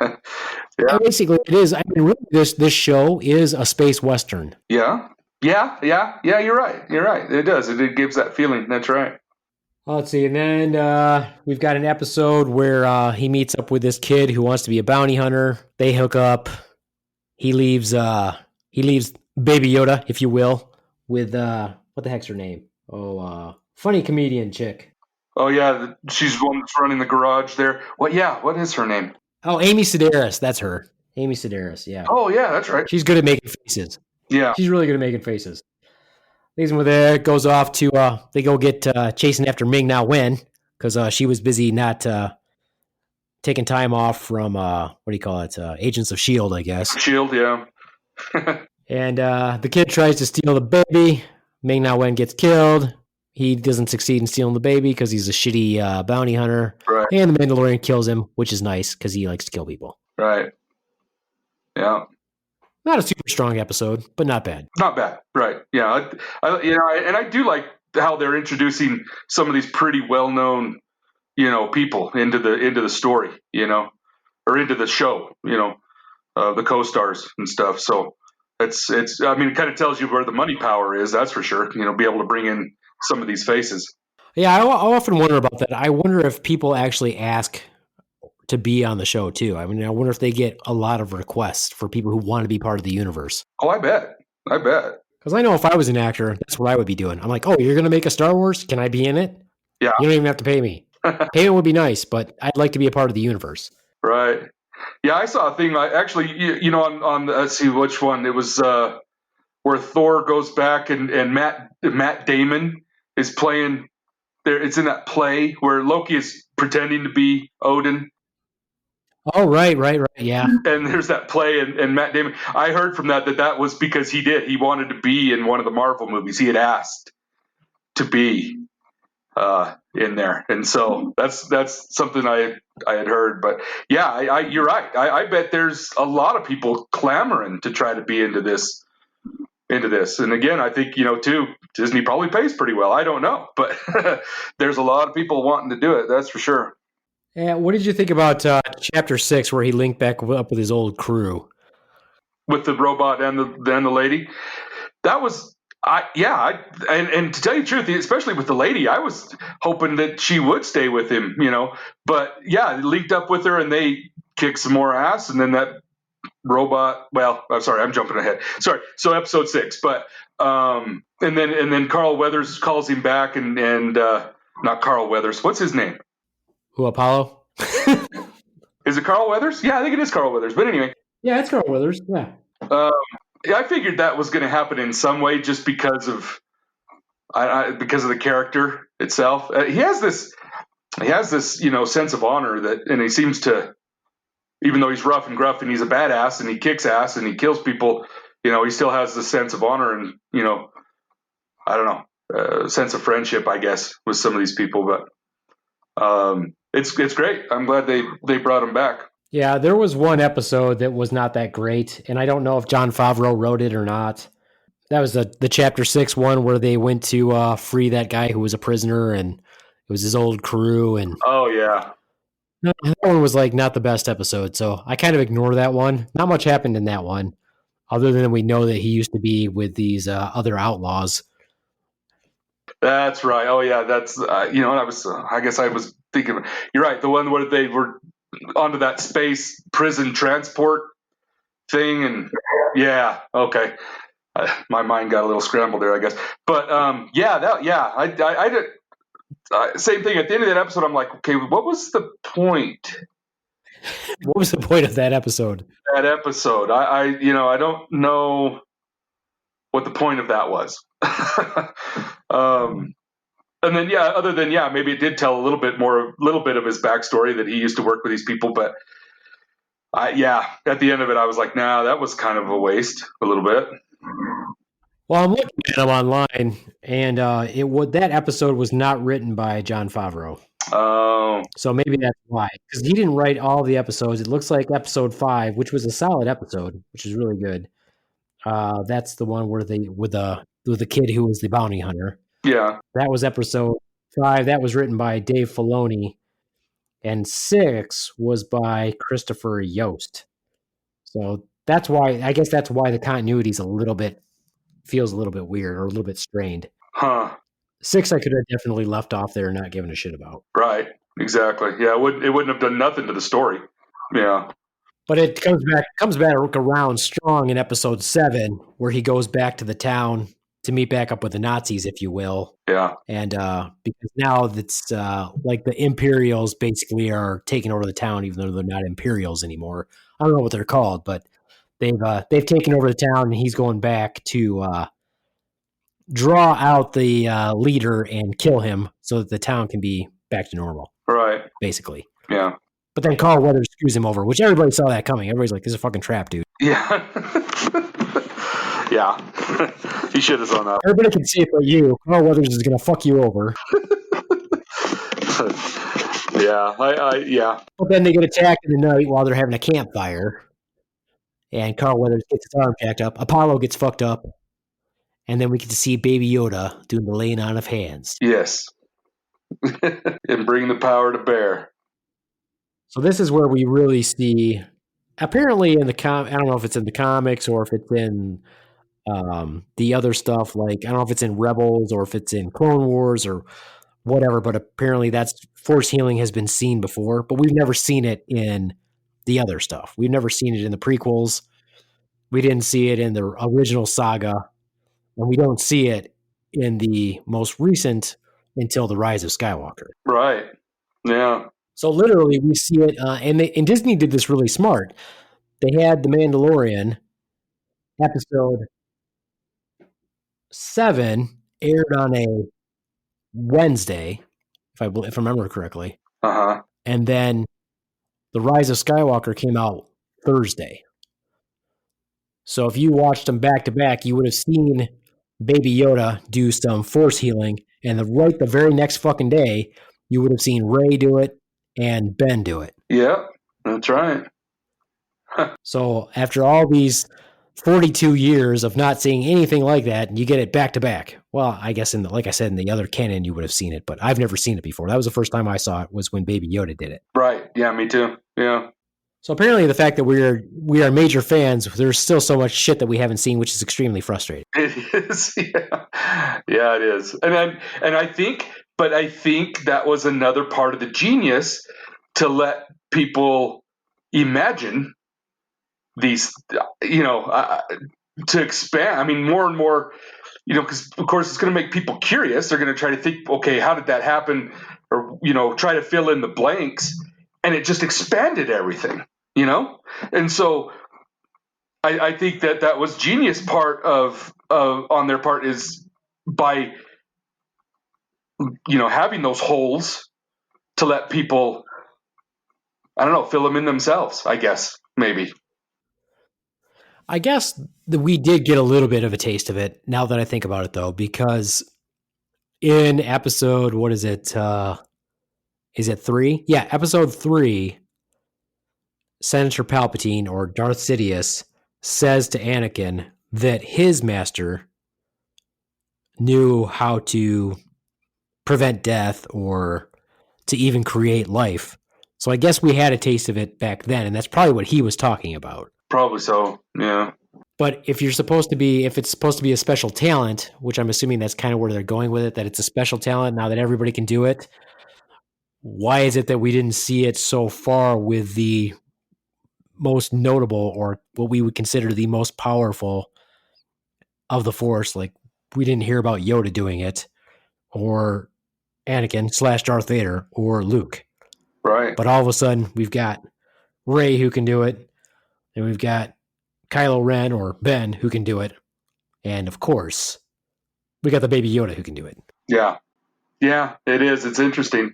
Yeah. Basically, it is. I mean, really, this show is a space western. Yeah. You're right. It does. It gives that feeling. That's right. Let's see, and then we've got an episode where he meets up with this kid who wants to be a bounty hunter. They hook up. He leaves Baby Yoda, if you will, with what the heck's her name? Funny comedian chick. Oh yeah, she's the one that's running the garage there. What? Yeah, what is her name? Oh, Amy Sedaris. That's her. Amy Sedaris. Yeah. Oh yeah, that's right. She's good at making faces. Yeah, She's really good at making faces. Leaves him with there. Goes off to they go get chasing after Ming Na Wen because she was busy not taking time off from what do you call it? Agents of Shield, I guess. Shield. Yeah. And the kid tries to steal the baby. Ming Na Wen gets killed. He doesn't succeed in stealing the baby because he's a shitty bounty hunter. Right. And the Mandalorian kills him, which is nice because he likes to kill people. Right. Yeah. Not a super strong episode, but not bad. Not bad. Right. Yeah. I do like how they're introducing some of these pretty well-known, people into the story, or into the show, the co-stars and stuff. So it's I mean, it kind of tells you where the money power is. That's for sure. Be able to bring in some of these faces. Yeah, I often wonder about that. I wonder if people actually ask to be on the show too. I mean, I wonder if they get a lot of requests for people who want to be part of the universe. Oh, I bet. Because I know if I was an actor, that's what I would be doing. I'm like, oh, you're going to make a Star Wars? Can I be in it? Yeah. You don't even have to pay me. Payment would be nice, but I'd like to be a part of the universe. Right. Yeah, I saw a thing. On let's see which one it was. Where Thor goes back and Matt Damon is playing there. It's in that play where Loki is pretending to be Odin. Oh, right. Yeah. And there's that play and Matt Damon. I heard from that was because he wanted to be in one of the Marvel movies. He had asked to be in there. And so that's something I had heard. But yeah, you're right. I bet there's a lot of people clamoring to try to be into this. And again, I think, too, Disney probably pays pretty well. I don't know, but there's a lot of people wanting to do it. That's for sure. Yeah. What did you think about Chapter 6 where he linked back up with his old crew? With the robot and the lady? That was, and to tell you the truth, especially with the lady, I was hoping that she would stay with him, but yeah, linked up with her and they kicked some more ass. And then that robot, well, I'm sorry, I'm jumping ahead. Sorry. So episode 6, but and then Carl Weathers calls him back and not Carl Weathers. What's his name? Who, Apollo? Is it Carl Weathers? Yeah, I think it is Carl Weathers. But anyway. Yeah, it's Carl Weathers. Yeah. I figured that was going to happen in some way just because of the character itself. He has this sense of honor and he seems to, even though he's rough and gruff and he's a badass and he kicks ass and he kills people, he still has this sense of honor and, I don't know, sense of friendship, I guess, with some of these people. But it's great. I'm glad they brought him back. Yeah, there was one episode that was not that great, and I don't know if Jon Favreau wrote it or not. That was the Chapter 6 one where they went to free that guy who was a prisoner, and it was his old crew. And oh, yeah. No, that one was not the best episode, so I kind of ignore that one. Not much happened in that one, other than we know that he used to be with these other outlaws. That's right. Oh yeah, that's I guess I was thinking. You're right. The one where they were onto that space prison transport thing, and yeah, okay. My mind got a little scrambled there, I guess. But I did. Same thing. At the end of that episode, I'm like, okay, what was the point? What was the point of that episode? That episode, I don't know what the point of that was. And then other than maybe it did tell a little bit of his backstory that he used to work with these people, but at the end of it, I was like, nah, that was kind of a waste, a little bit. Well, I'm looking at him online, and that episode was not written by Jon Favreau. Oh, so maybe that's why, because he didn't write all the episodes. It looks like episode 5, which was a solid episode, which is really good. That's the one where with the kid who was the bounty hunter. Yeah, that was episode 5. That was written by Dave Filoni, and 6 was by Christopher Yost. So that's why the continuity feels a little bit weird or a little bit strained. Huh. 6 I could have definitely left off there and not given a shit about. Right. Exactly. Yeah, it wouldn't have done nothing to the story. Yeah. But it comes back around strong in episode 7, where he goes back to the town to meet back up with the Nazis, if you will. Yeah. And because now that's like the Imperials basically are taking over the town, even though they're not Imperials anymore. I don't know what they're called, but they've taken over the town, and he's going back to draw out the leader and kill him so that the town can be back to normal. Right. Basically. Yeah. But then Carl Weathers screws him over, which everybody saw that coming. Everybody's like, "This is a fucking trap, dude." Yeah. Yeah. He should have done that. Everybody can see it but you. Carl Weathers is going to fuck you over. Yeah. Yeah. But then they get attacked in the night while they're having a campfire. And Carl Weathers gets his arm jacked up. Apollo gets fucked up. And then we get to see Baby Yoda doing the laying on of hands. Yes. And bring the power to bear. So this is where we really see, apparently in the I don't know if it's in the comics or if it's in the other stuff. Like, I don't know if it's in Rebels or if it's in Clone Wars or whatever, but apparently that's force healing has been seen before, but we've never seen it in the other stuff. We've never seen it in the prequels. We didn't see it in the original saga, and we don't see it in the most recent until the Rise of Skywalker. Right. Yeah. So literally we see it, and Disney did this really smart. They had The Mandalorian episode 7 aired on a Wednesday, if I remember correctly. Uh-huh. And then The Rise of Skywalker came out Thursday. So if you watched them back to back, you would have seen Baby Yoda do some force healing, and the very next fucking day, you would have seen Rey do it and Ben do it. Yep. That's right. So after all these 42 years of not seeing anything like that, and you get it back to back. Well, I guess like I said, in the other canon, you would have seen it, but I've never seen it before. That was the first time I saw it, was when Baby Yoda did it. Right. Yeah, me too. Yeah. So apparently the fact that we are major fans, there's still so much shit that we haven't seen, which is extremely frustrating. It is. Yeah. Yeah, it is. I think that was another part of the genius to let people imagine these, to expand. I mean, more and more, because of course it's going to make people curious. They're going to try to think, okay, how did that happen? Or, try to fill in the blanks. And it just expanded everything, And so I think that was genius part of on their part, is by, having those holes to let people, I don't know, fill them in themselves, I guess, maybe. I guess that we did get a little bit of a taste of it, now that I think about it, though, because in episode, what is it? Is it 3? Yeah, episode 3, Senator Palpatine, or Darth Sidious, says to Anakin that his master knew how to prevent death or to even create life. So I guess we had a taste of it back then, and that's probably what he was talking about. Probably so, yeah. But if it's supposed to be a special talent, which I'm assuming that's kind of where they're going with it, that it's a special talent now that everybody can do it, why is it that we didn't see it so far with the most notable, or what we would consider the most powerful of the Force? Like, we didn't hear about Yoda doing it, or Anakin / Darth Vader, or Luke. Right. But all of a sudden, we've got Rey who can do it, and we've got Kylo Ren or Ben who can do it, and of course, we got the Baby Yoda who can do it. Yeah. Yeah, it is. It's interesting.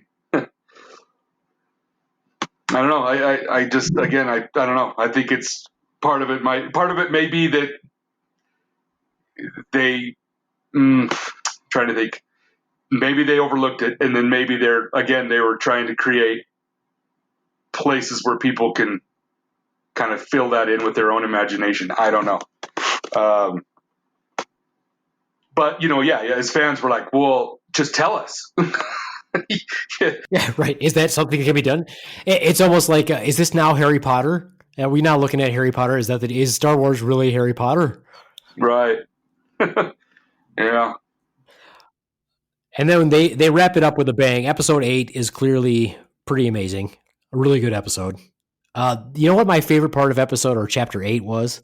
I don't know. I just, again, I don't know. I think it's part of it may be that they, trying to think, maybe they overlooked it, and then maybe they were trying to create places where people can kind of fill that in with their own imagination. I don't know. But, as fans, we're like, well, just tell us. Yeah, right. Is that something that can be done? It's almost like, is this now Harry Potter? Are we now looking at Harry Potter? Is Star Wars really Harry Potter? Right. Yeah. And then they wrap it up with a bang. Episode 8 is clearly pretty amazing. A really good episode. You know what my favorite part of episode, or chapter 8, was?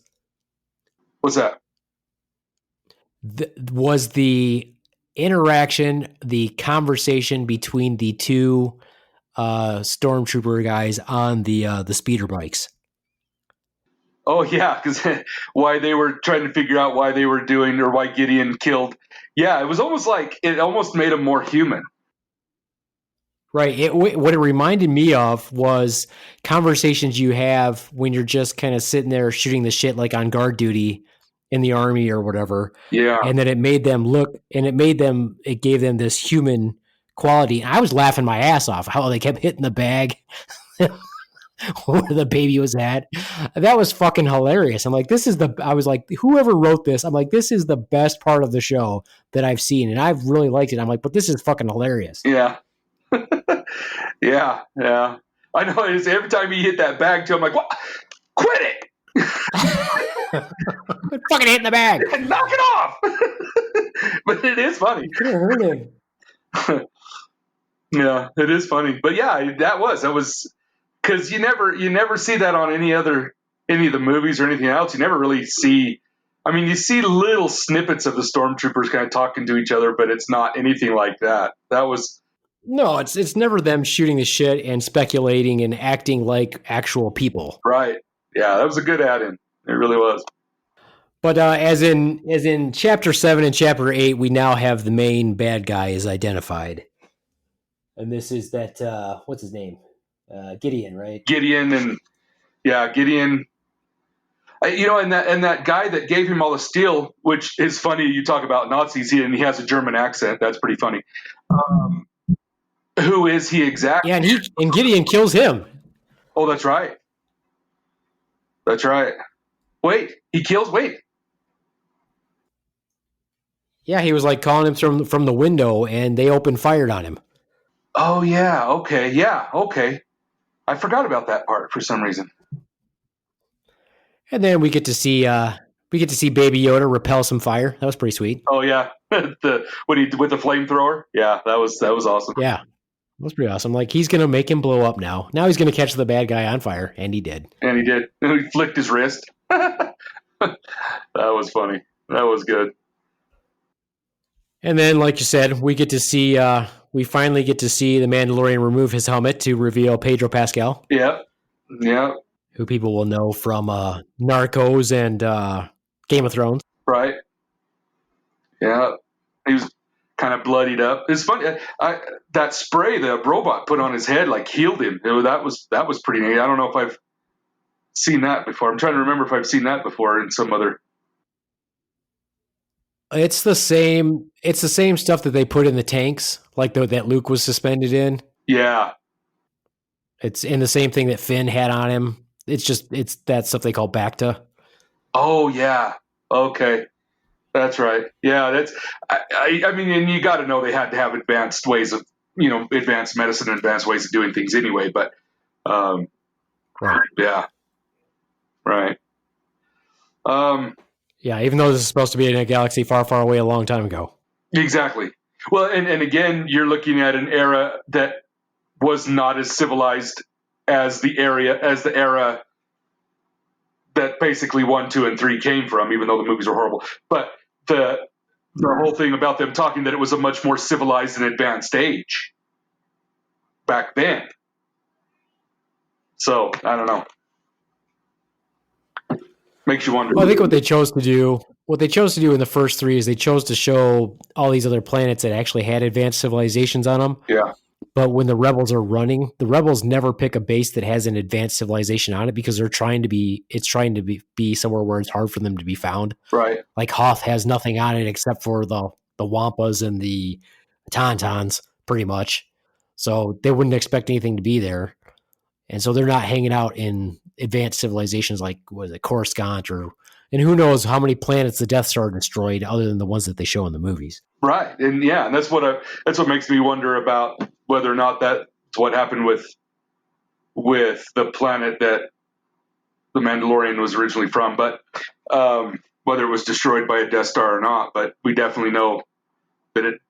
What's that? was the interaction, the conversation between the two stormtrooper guys on the speeder bikes. Oh yeah, because why they were trying to figure out why they were doing or why Gideon killed. Yeah, it was almost like it almost made him more human. Right. What it reminded me of was conversations you have when you're just kind of sitting there shooting the shit, like on guard duty in the army or whatever. Yeah. And then it made them look, and it gave them this human quality. And I was laughing my ass off how they kept hitting the bag where the baby was at. That was fucking hilarious. I was like, whoever wrote this, I'm like, this is the best part of the show that I've seen. And I've really liked it. I'm like, but this is fucking hilarious. Yeah. yeah. I know. It's every time he hit that bag too, I'm like, what? Quit it. Fucking hitting the bag. Knock it off. But it is funny. Could have hurt him. Yeah, it is funny. But yeah, that was because you never see that on any of the movies or anything else. You never really see. I mean, you see little snippets of the stormtroopers kind of talking to each other, but it's not anything like that. That was no, it's never them shooting the shit and speculating and acting like actual people. right. Yeah, that was a good add-in. It really was. But as in chapter 7 and chapter 8, we now have the main bad guy is identified, and this is that what's his name, Gideon, right? Gideon. And that guy that gave him all the steel, which is funny. You talk about Nazis, and he has a German accent. That's pretty funny. Who is he exactly? Yeah, and Gideon kills him. Oh, that's right. That's right. Wait. Yeah, he was like calling him from the window, and they opened fire on him. Oh yeah. Okay. Yeah. Okay. I forgot about that part for some reason. And then we get to see Baby Yoda repel some fire. That was pretty sweet. Oh yeah. With the flamethrower. Yeah, that was awesome. Yeah, that was pretty awesome. Like, he's gonna make him blow up now. Now he's gonna catch the bad guy on fire, and he did. And he did. He flicked his wrist. That was funny. That was good. And then, like you said, we finally get to see the Mandalorian remove his helmet to reveal Pedro Pascal. Yeah. Who people will know from Narcos and Game of Thrones. Right. Yeah. He was kind of bloodied up. It's funny. That spray the robot put on his head like healed him. That was pretty neat. I don't know if I've seen that before. I'm trying to remember if I've seen that before in some other. It's the same stuff that they put in the tanks, like that Luke was suspended in. Yeah. It's in the same thing that Finn had on him. It's that stuff they call Bacta. Oh yeah. Okay. That's right. Yeah, that's. I mean, and you got to know they had to have advanced ways of, advanced medicine and advanced ways of doing things anyway. But, right. Yeah, right. Yeah, even though this is supposed to be in a galaxy far, far away a long time ago. Exactly. Well, and again, you're looking at an era that was not as civilized as the era that basically 1, 2, and 3 came from, even though the movies were horrible. But the whole thing about them talking that it was a much more civilized and advanced age back then. So I don't know. Makes you wonder. Well, I think what they chose to do in the first 3 is they chose to show all these other planets that actually had advanced civilizations on them. Yeah. But when the rebels are running, the rebels never pick a base that has an advanced civilization on it because it's trying to be somewhere where it's hard for them to be found. Right. Like Hoth has nothing on it except for the Wampas and the Tauntauns, pretty much. So they wouldn't expect anything to be there. And so they're not hanging out in advanced civilizations like, Coruscant and who knows how many planets the Death Star destroyed other than the ones that they show in the movies. Right. And yeah, and that's what makes me wonder about whether or not that's what happened with the planet that the Mandalorian was originally from, but whether it was destroyed by a Death Star or not. But we definitely know that it,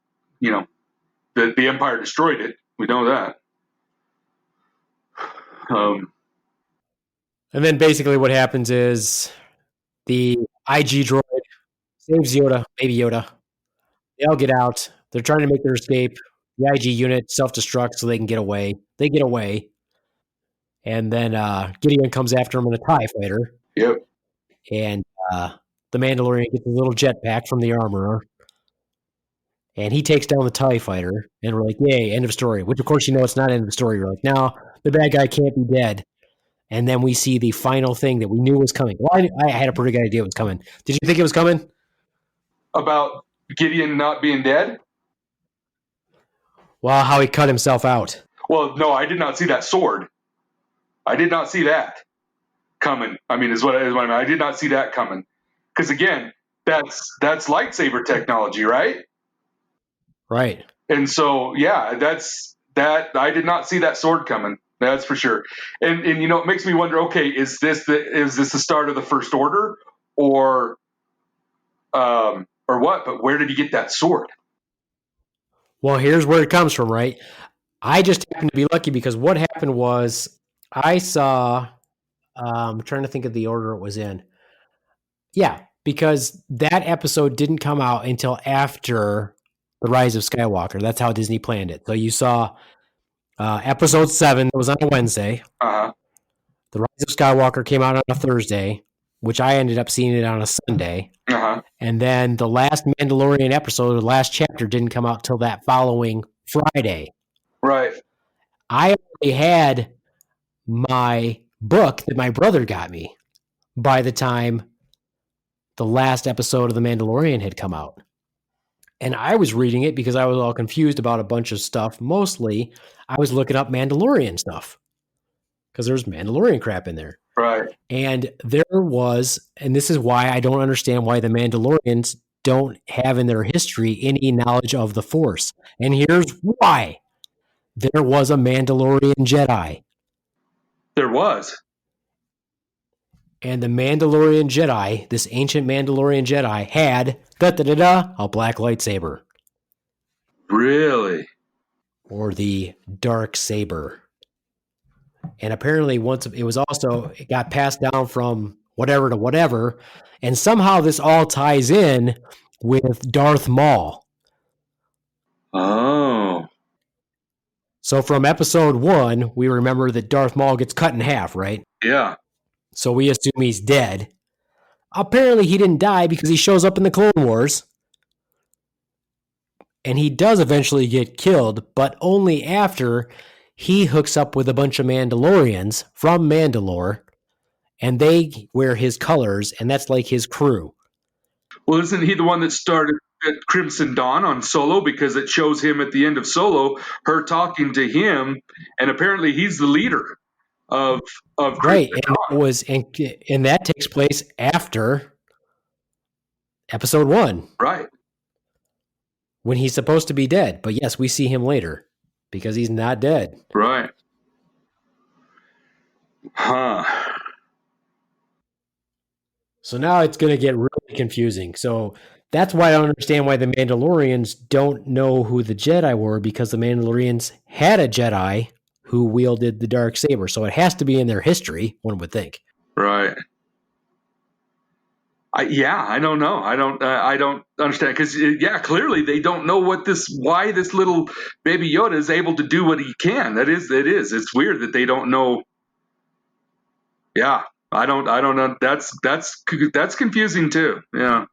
that the Empire destroyed it. We know that. And then basically what happens is the IG droid Saves Yoda, baby Yoda. They all get out. They're trying to make their escape. The IG unit self-destructs so they can get away. They get away. And then Gideon comes after him in a TIE fighter. Yep. And the Mandalorian gets a little jetpack from the armorer. And he takes down the TIE fighter. And we're like, yay, end of story. Which, of course, it's not end of story. We're like, no, the bad guy can't be dead. And then we see the final thing that we knew was coming. Well, I had a pretty good idea it was coming. Did you think it was coming? About Gideon not being dead? Well, how he cut himself out. Well, no, I did not see that sword. I did not see that coming. I mean, is what I mean. I did not see that coming. Because again, that's lightsaber technology, right? Right. And so, yeah, that's that. I did not see that sword coming. That's for sure. And it makes me wonder. Okay, is this the start of the First Order, or what? But where did he get that sword? Well, here's where it comes from, right? I just happened to be lucky because what happened was I saw. I'm trying to think of the order it was in. Yeah, because that episode didn't come out until after the Rise of Skywalker. That's how Disney planned it. So you saw episode 7 that was on a Wednesday. Uh-huh. The Rise of Skywalker came out on a Thursday, which I ended up seeing it on a Sunday. Uh-huh. And then the last Mandalorian episode, the last chapter, didn't come out till that following Friday. Right. I already had my book that my brother got me by the time the last episode of The Mandalorian had come out. And I was reading it because I was all confused about a bunch of stuff. Mostly, I was looking up Mandalorian stuff because there's Mandalorian crap in there. Right. And there was, and this is why I don't understand why the Mandalorians don't have in their history any knowledge of the Force. And here's why. There was a Mandalorian Jedi. There was. And the Mandalorian Jedi, this ancient Mandalorian Jedi, had a black lightsaber. Really? Or the dark saber. And apparently once it got passed down from whatever to whatever. And somehow this all ties in with Darth Maul. Oh. So from episode 1, we remember that Darth Maul gets cut in half, right? Yeah. So we assume he's dead. Apparently he didn't die because he shows up in the Clone Wars. And he does eventually get killed, but only after he hooks up with a bunch of Mandalorians from Mandalore, and they wear his colors, and that's like his crew. Well, isn't he the one that started at Crimson Dawn on Solo? Because it shows him at the end of Solo, her talking to him, and apparently he's the leader of right, Crimson Dawn. And that takes place after episode 1. Right. When he's supposed to be dead. But yes, we see him later because he's not dead. Right. Huh. So now it's going to get really confusing. So that's why I don't understand why the Mandalorians don't know who the Jedi were, because the Mandalorians had a Jedi who wielded the dark saber. So it has to be in their history, one would think. Right. I don't know. I don't understand, because clearly they don't know why this little baby Yoda is able to do what he can. It's weird that they don't know. Yeah, I don't know. That's confusing too. Yeah.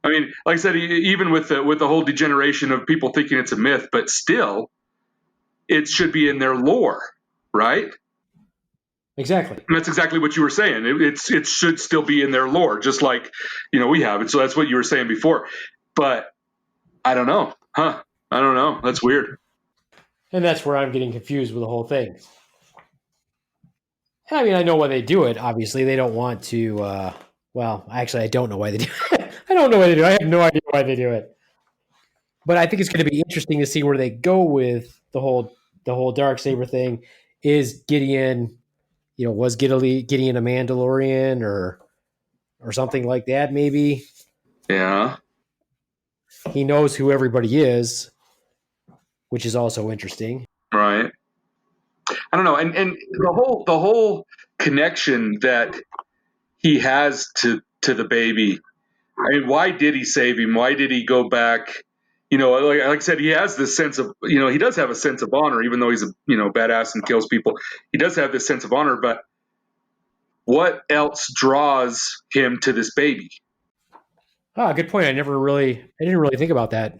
I mean, like I said, even with the whole degeneration of people thinking it's a myth, but still, it should be in their lore, right? Exactly. And that's exactly what you were saying. It should still be in their lore, just like, we have it. So that's what you were saying before. But I don't know. I don't know. That's weird. And that's where I'm getting confused with the whole thing. I mean, I know why they do it. Obviously, they don't want to. Well, actually, I don't know why they do it. I don't know why they do it. I have no idea why they do it. But I think it's going to be interesting to see where they go with the whole Darksaber thing. Is Gideon, was Gideon a Mandalorian or something like that? Maybe. Yeah. He knows who everybody is, which is also interesting. Right. I don't know, and the whole connection that he has to the baby, I mean, why did he save him? Why did he go back? Like I said, he has this sense of, he does have a sense of honor, even though he's a, badass and kills people. He does have this sense of honor, but what else draws him to this baby? Ah, good point. I didn't really think about that.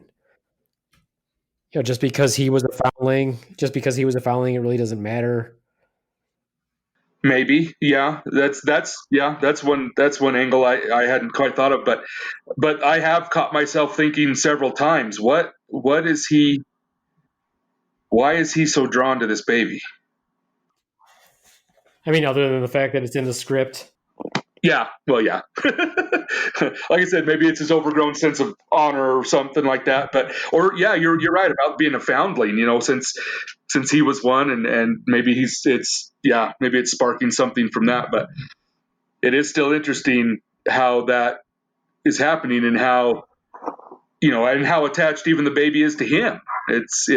Just because he was a foundling, it really doesn't matter. Maybe, yeah. That's one angle I hadn't quite thought of, but I have caught myself thinking several times, what is he? Why is he so drawn to this baby? I mean, other than the fact that it's in the script. Yeah, well, yeah. Like I said, maybe it's his overgrown sense of honor or something like that. You're right about being a foundling. Since he was one, and maybe maybe it's sparking something from that. But it is still interesting how that is happening, and how attached even the baby is to him. It's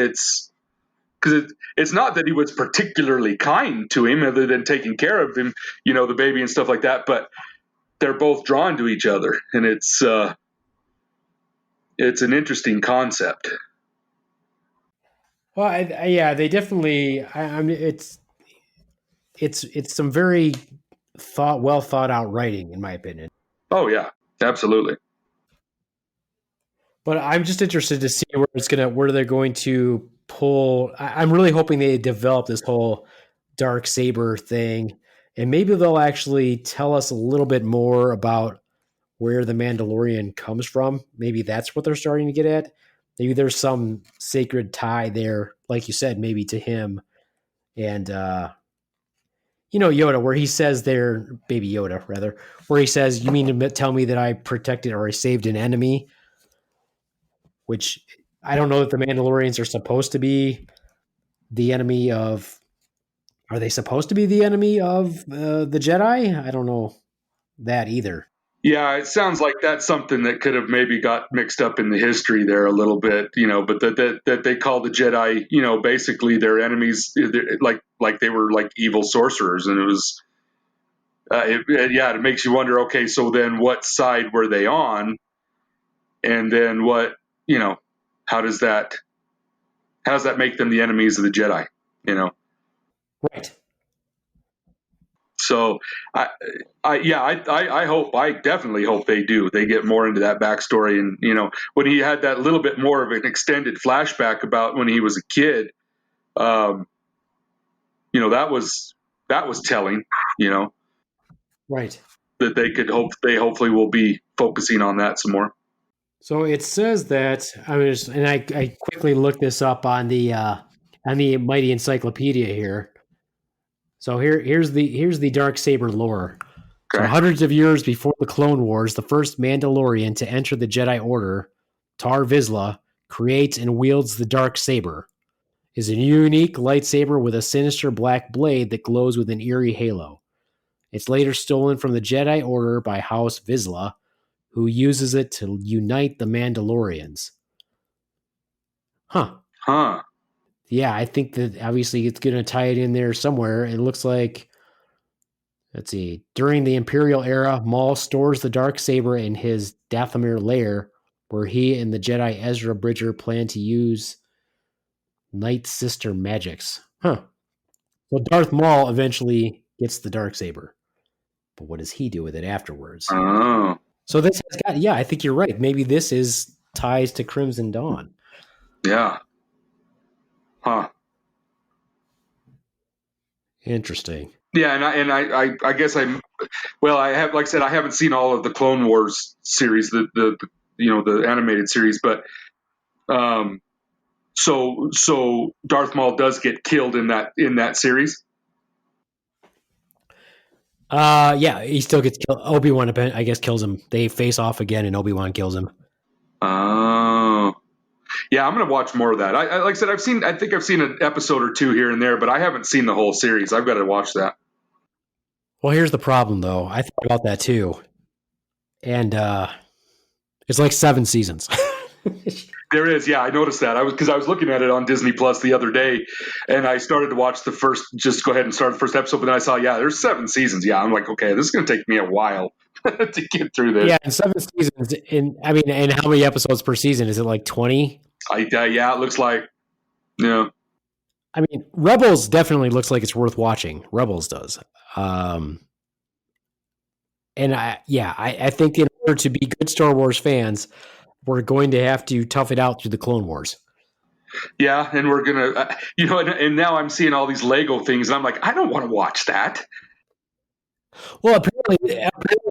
because it's not that he was particularly kind to him, other than taking care of him, the baby and stuff like that. But they're both drawn to each other, and it's an interesting concept. Well, they definitely. I mean, it's some very well thought out writing, in my opinion. Oh yeah, absolutely. But I'm just interested to see where they're going to pull. I'm really hoping they develop this whole dark saber thing, and maybe they'll actually tell us a little bit more about where the Mandalorian comes from. Maybe that's what they're starting to get at. Maybe there's some sacred tie there, like you said, maybe to him and Yoda, where he says there, Baby Yoda rather, where he says, "You mean to tell me that I protected or I saved an enemy?" Which I don't know that the Mandalorians are supposed to be the enemy of. Are they supposed to be the enemy of the Jedi? I don't know that either. Yeah, it sounds like that's something that could have maybe got mixed up in the history there a little bit, but that they call the Jedi, basically their enemies, like they were like evil sorcerers, and it was, it makes you wonder. Okay, so then what side were they on, and then what, how does that make them the enemies of the Jedi? Right. So I definitely hope they do. They get more into that backstory, and when he had that little bit more of an extended flashback about when he was a kid, that was telling. Right. That they hopefully will be focusing on that some more. So it says that I quickly looked this up on the Mighty Encyclopedia here. So here's the Darksaber lore. Okay. So hundreds of years before the Clone Wars, the first Mandalorian to enter the Jedi Order, Tar Vizsla, creates and wields the Darksaber. Is a unique lightsaber with a sinister black blade that glows with an eerie halo. It's later stolen from the Jedi Order by House Vizsla, who uses it to unite the Mandalorians. Huh. Yeah, I think that obviously it's going to tie it in there somewhere. It looks like, let's see, during the Imperial era, Maul stores the Darksaber in his Dathomir lair, where he and the Jedi Ezra Bridger plan to use Night Sister magics. Huh. So Darth Maul eventually gets the Darksaber. But what does he do with it afterwards? Oh. So this has got, I think you're right. Maybe this is ties to Crimson Dawn. Yeah. Huh. Interesting. Yeah, and I guess I have, like I said, I haven't seen all of the Clone Wars series, the animated series, but so Darth Maul does get killed in that series. Yeah, he still gets killed. Obi-Wan, I guess, kills him. They face off again, and Obi-Wan kills him. Oh. Yeah, I'm going to watch more of that. I like I said, I think I've seen an episode or two here and there, but I haven't seen the whole series. I've got to watch that. Well, here's the problem, though. I thought about that too, and it's like 7 seasons. There is, yeah. I noticed that. I was looking at it on Disney Plus the other day, and I started to watch just go ahead and start the first episode, but then I saw, there's 7 seasons. Yeah, I'm like, okay, this is going to take me a while. to get through this. Yeah, and 7 seasons. And how many episodes per season? Is it like 20? Yeah, it looks like. Yeah. I mean, Rebels definitely looks like it's worth watching. Rebels does. And I think in order to be good Star Wars fans, we're going to have to tough it out through the Clone Wars. Yeah, and we're gonna, and now I'm seeing all these Lego things, and I'm like, I don't want to watch that. Well, apparently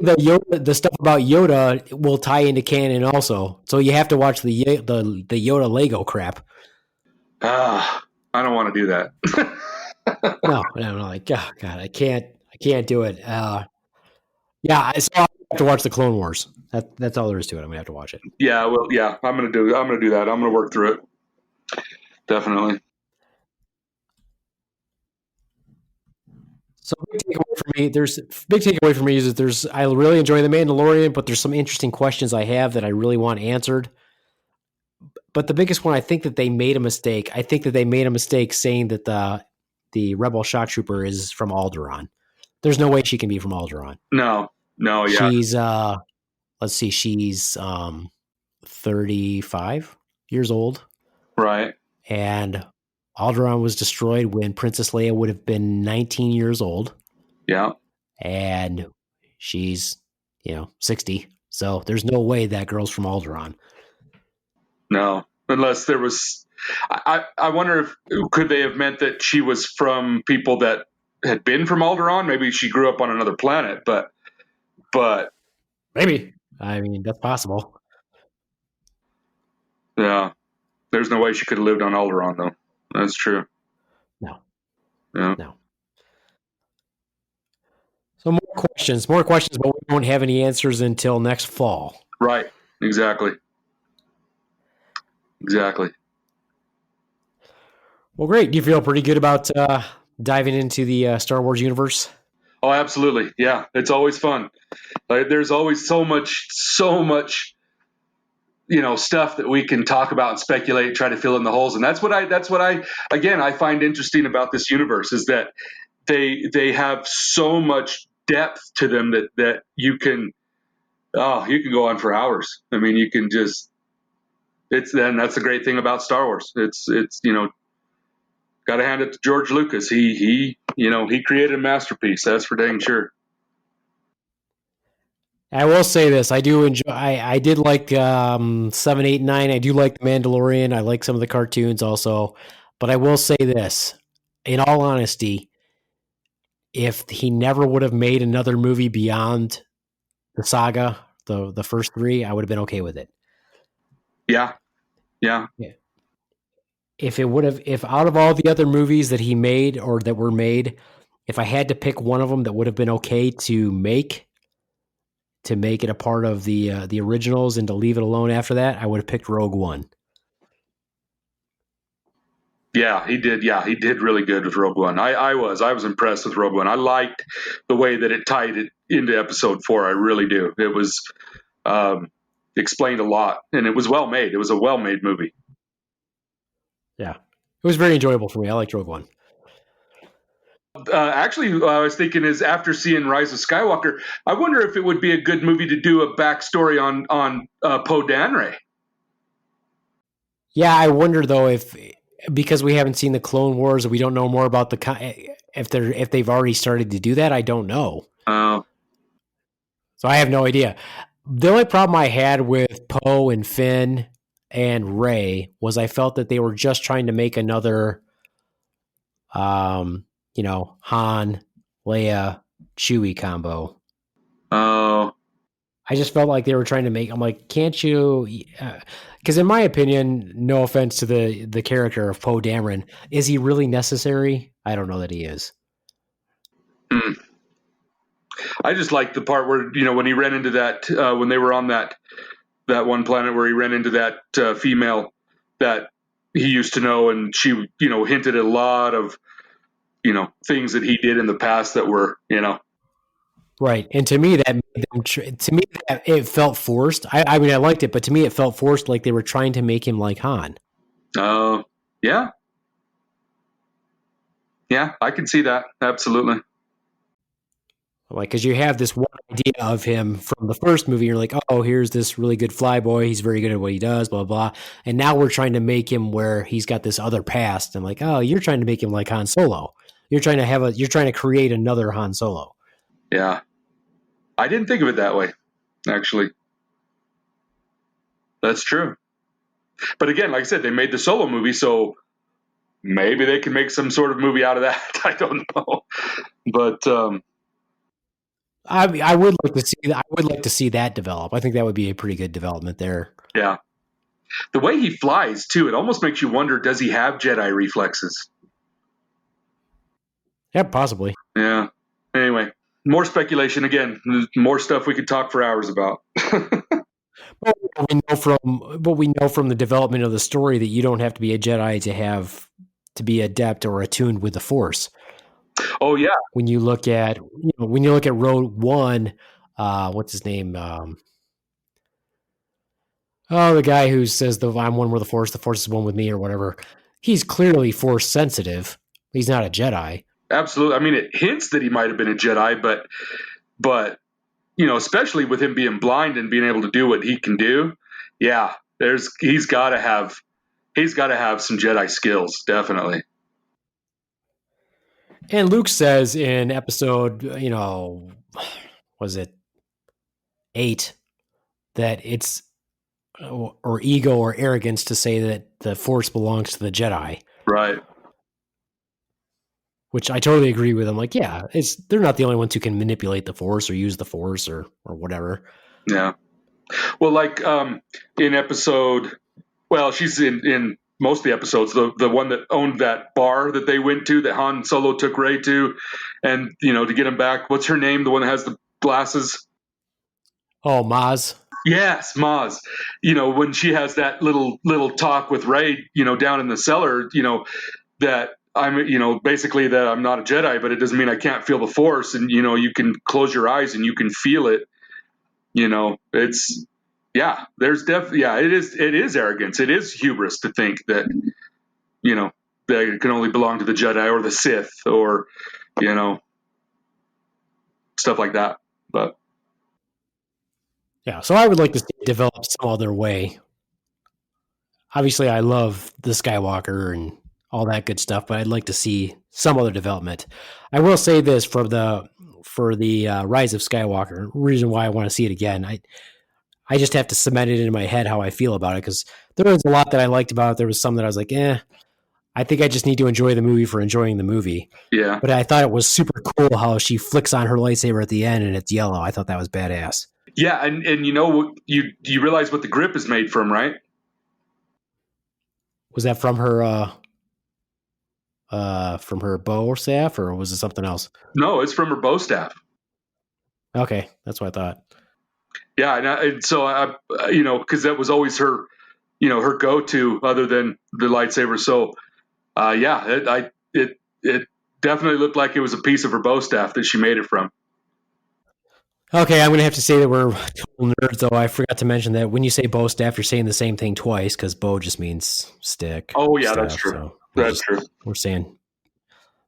the stuff about Yoda will tie into canon also. So you have to watch the Yoda Lego crap. I don't want to do that. No, like, oh, God, I can't do it. So I have to watch the Clone Wars. That's all there is to it. I'm gonna have to watch it. Yeah, well, yeah, I'm gonna do that. I'm gonna work through it. Definitely. So big takeaway for me is that I really enjoy The Mandalorian, but there's some interesting questions I have that I really want answered. But the biggest one, I think that they made a mistake. I think that they made a mistake saying that the Rebel shock trooper is from Alderaan. There's no way she can be from Alderaan. No, yeah. She's let's see, she's 35 years old. Right. And Alderaan was destroyed when Princess Leia would have been 19 years old. Yeah. And she's, 60. So there's no way that girl's from Alderaan. No, unless there was. I wonder if could they have meant that she was from people that had been from Alderaan? Maybe she grew up on another planet, but maybe. I mean, that's possible. Yeah, there's no way she could have lived on Alderaan, though. That's true. No. Yeah. No. So more questions, but we won't have any answers until next fall. Right. Exactly. Well, great. Do you feel pretty good about diving into the Star Wars universe? Oh, absolutely. Yeah, it's always fun. There's always so much, stuff that we can talk about and speculate, try to fill in the holes. And that's what I find interesting about this universe is that they have so much depth to them that you can go on for hours. I mean, you can just, that's the great thing about Star Wars. It's got to hand it to George Lucas. He created a masterpiece. That's for dang sure. I will say this: I do enjoy. I did like 7, 8, 9. I do like The Mandalorian. I like some of the cartoons also, but I will say this: in all honesty, if he never would have made another movie beyond the saga, the first 3, I would have been okay with it. Yeah. If out of all the other movies that he made or that were made, if I had to pick one of them that would have been okay to make it a part of the originals and to leave it alone after that, I would have picked Rogue One. Yeah, he did. Yeah, he did really good with Rogue One. I was impressed with Rogue One. I liked the way that it tied it into Episode 4. I really do. It was explained a lot, and it was well made. It was a well made movie. Yeah, it was very enjoyable for me. I liked Rogue One. Actually, I was thinking is after seeing Rise of Skywalker, I wonder if it would be a good movie to do a backstory on Poe Dameron. Yeah, I wonder though if because we haven't seen the Clone Wars, we don't know more about if they've already started to do that. I don't know. Oh. So I have no idea. The only problem I had with Poe and Finn and Rey was I felt that they were just trying to make another, Han, Leia, Chewie combo. Oh. I just felt like they were trying to make. I'm like, can't you? Because in my opinion, no offense to the character of Poe Dameron, is he really necessary? I don't know that he is. I just like the part where when he ran into that when they were on that one planet where he ran into that female that he used to know, and she hinted at a lot of things that he did in the past that were Right. And to me, that it felt forced. I mean, I liked it, but to me, it felt forced, like they were trying to make him like Han. Oh, yeah. Yeah, I can see that. Absolutely. Like, because you have this one idea of him from the first movie. You're like, oh, here's this really good flyboy. He's very good at what he does, blah, blah. And now we're trying to make him where he's got this other past. And like, oh, you're trying to make him like Han Solo. You're trying to create another Han Solo. Yeah. I didn't think of it that way, actually. That's true. But again, like I said, they made the Solo movie, so maybe they can make some sort of movie out of that. I don't know. But I would like to see that develop. I think that would be a pretty good development there. yeah. The way he flies, too, it almost makes you wonder, does he have Jedi reflexes? Yeah, possibly. Yeah. Anyway, more speculation again. More stuff we could talk for hours about. But we know from the development of the story that you don't have to be a Jedi to be adept or attuned with the Force. Oh yeah. When you look at Rogue One, what's his name? The guy who says I'm one with the Force is one with me, or whatever. He's clearly Force sensitive. He's not a Jedi. Absolutely. I mean, it hints that he might have been a Jedi, but especially with him being blind and being able to do what he can do, yeah, he's got to have some Jedi skills, definitely. And Luke says in episode, was it 8, that it's or ego or arrogance to say that the Force belongs to the Jedi. Right. Which I totally agree with. I'm like, yeah, they're not the only ones who can manipulate the Force or use the Force or whatever. Yeah. Well, like in episode, she's in most of the episodes, the one that owned that bar that they went to, that Han Solo took Rey to, and to get him back. What's her name? The one that has the glasses. Oh, Maz. Yes, Maz. When she has that little talk with Rey, down in the cellar, that I'm, basically that I'm not a Jedi, but it doesn't mean I can't feel the Force. And, you can close your eyes and you can feel it. It's, yeah, there's definitely, yeah, it is arrogance. It is hubris to think that, that it can only belong to the Jedi or the Sith or, stuff like that. But yeah, so I would like to see it develop some other way. Obviously, I love the Skywalker and all that good stuff, but I'd like to see some other development. I will say this for the Rise of Skywalker, reason why I want to see it again. I just have to cement it in my head how I feel about it, because there was a lot that I liked about it. There was some that I was like, I think I just need to enjoy the movie for enjoying the movie. Yeah. But I thought it was super cool how she flicks on her lightsaber at the end and it's yellow. I thought that was badass. Yeah, and you realize what the grip is made from, right? Was that from her bow staff, or was it something else? No, it's from her bow staff. Okay, that's what I thought. Yeah, and so I because that was always her, her go-to other than the lightsaber. So, it definitely looked like it was a piece of her bow staff that she made it from. Okay, I'm going to have to say that we're total nerds, though. I forgot to mention that when you say bow staff, you're saying the same thing twice, because bow just means stick. Oh, yeah, staff, that's true. So That's true. We're saying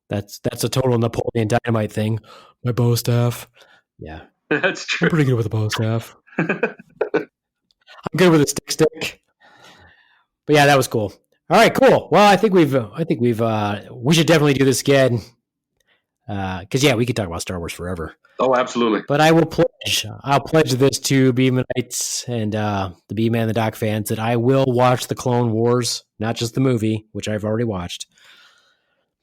that's a total Napoleon Dynamite thing. My bow staff. Yeah. That's true. I'm pretty good with a bow staff. I'm good with a stick. But yeah, that was cool. All right, cool. Well, I think we should definitely do this again. Because we could talk about Star Wars forever. Oh, absolutely. But I'll pledge this to Beavemanites and the Beaveman and the Doc fans that I will watch the Clone Wars, not just the movie, which I've already watched.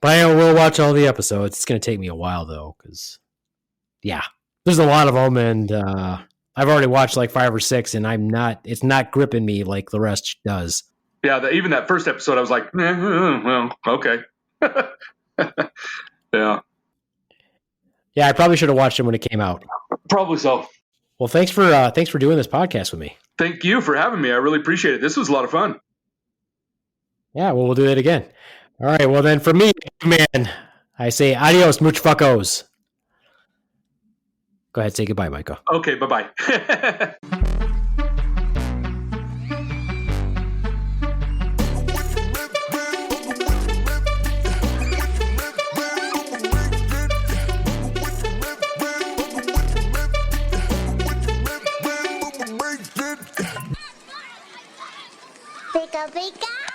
But I will watch all the episodes. It's going to take me a while, though, because, there's a lot of them, and I've already watched like 5 or 6, and it's not gripping me like the rest does. Yeah, even that first episode, I was like, well, okay. Yeah. Yeah, I probably should have watched it when it came out. Probably so. Well, thanks for doing this podcast with me. Thank you for having me. I really appreciate it. This was a lot of fun. Yeah, well, we'll do that again. All right, well then, for me, man, I say adios, much fuckos. Go ahead, say goodbye, Micah. Okay, bye-bye. Pika Pika.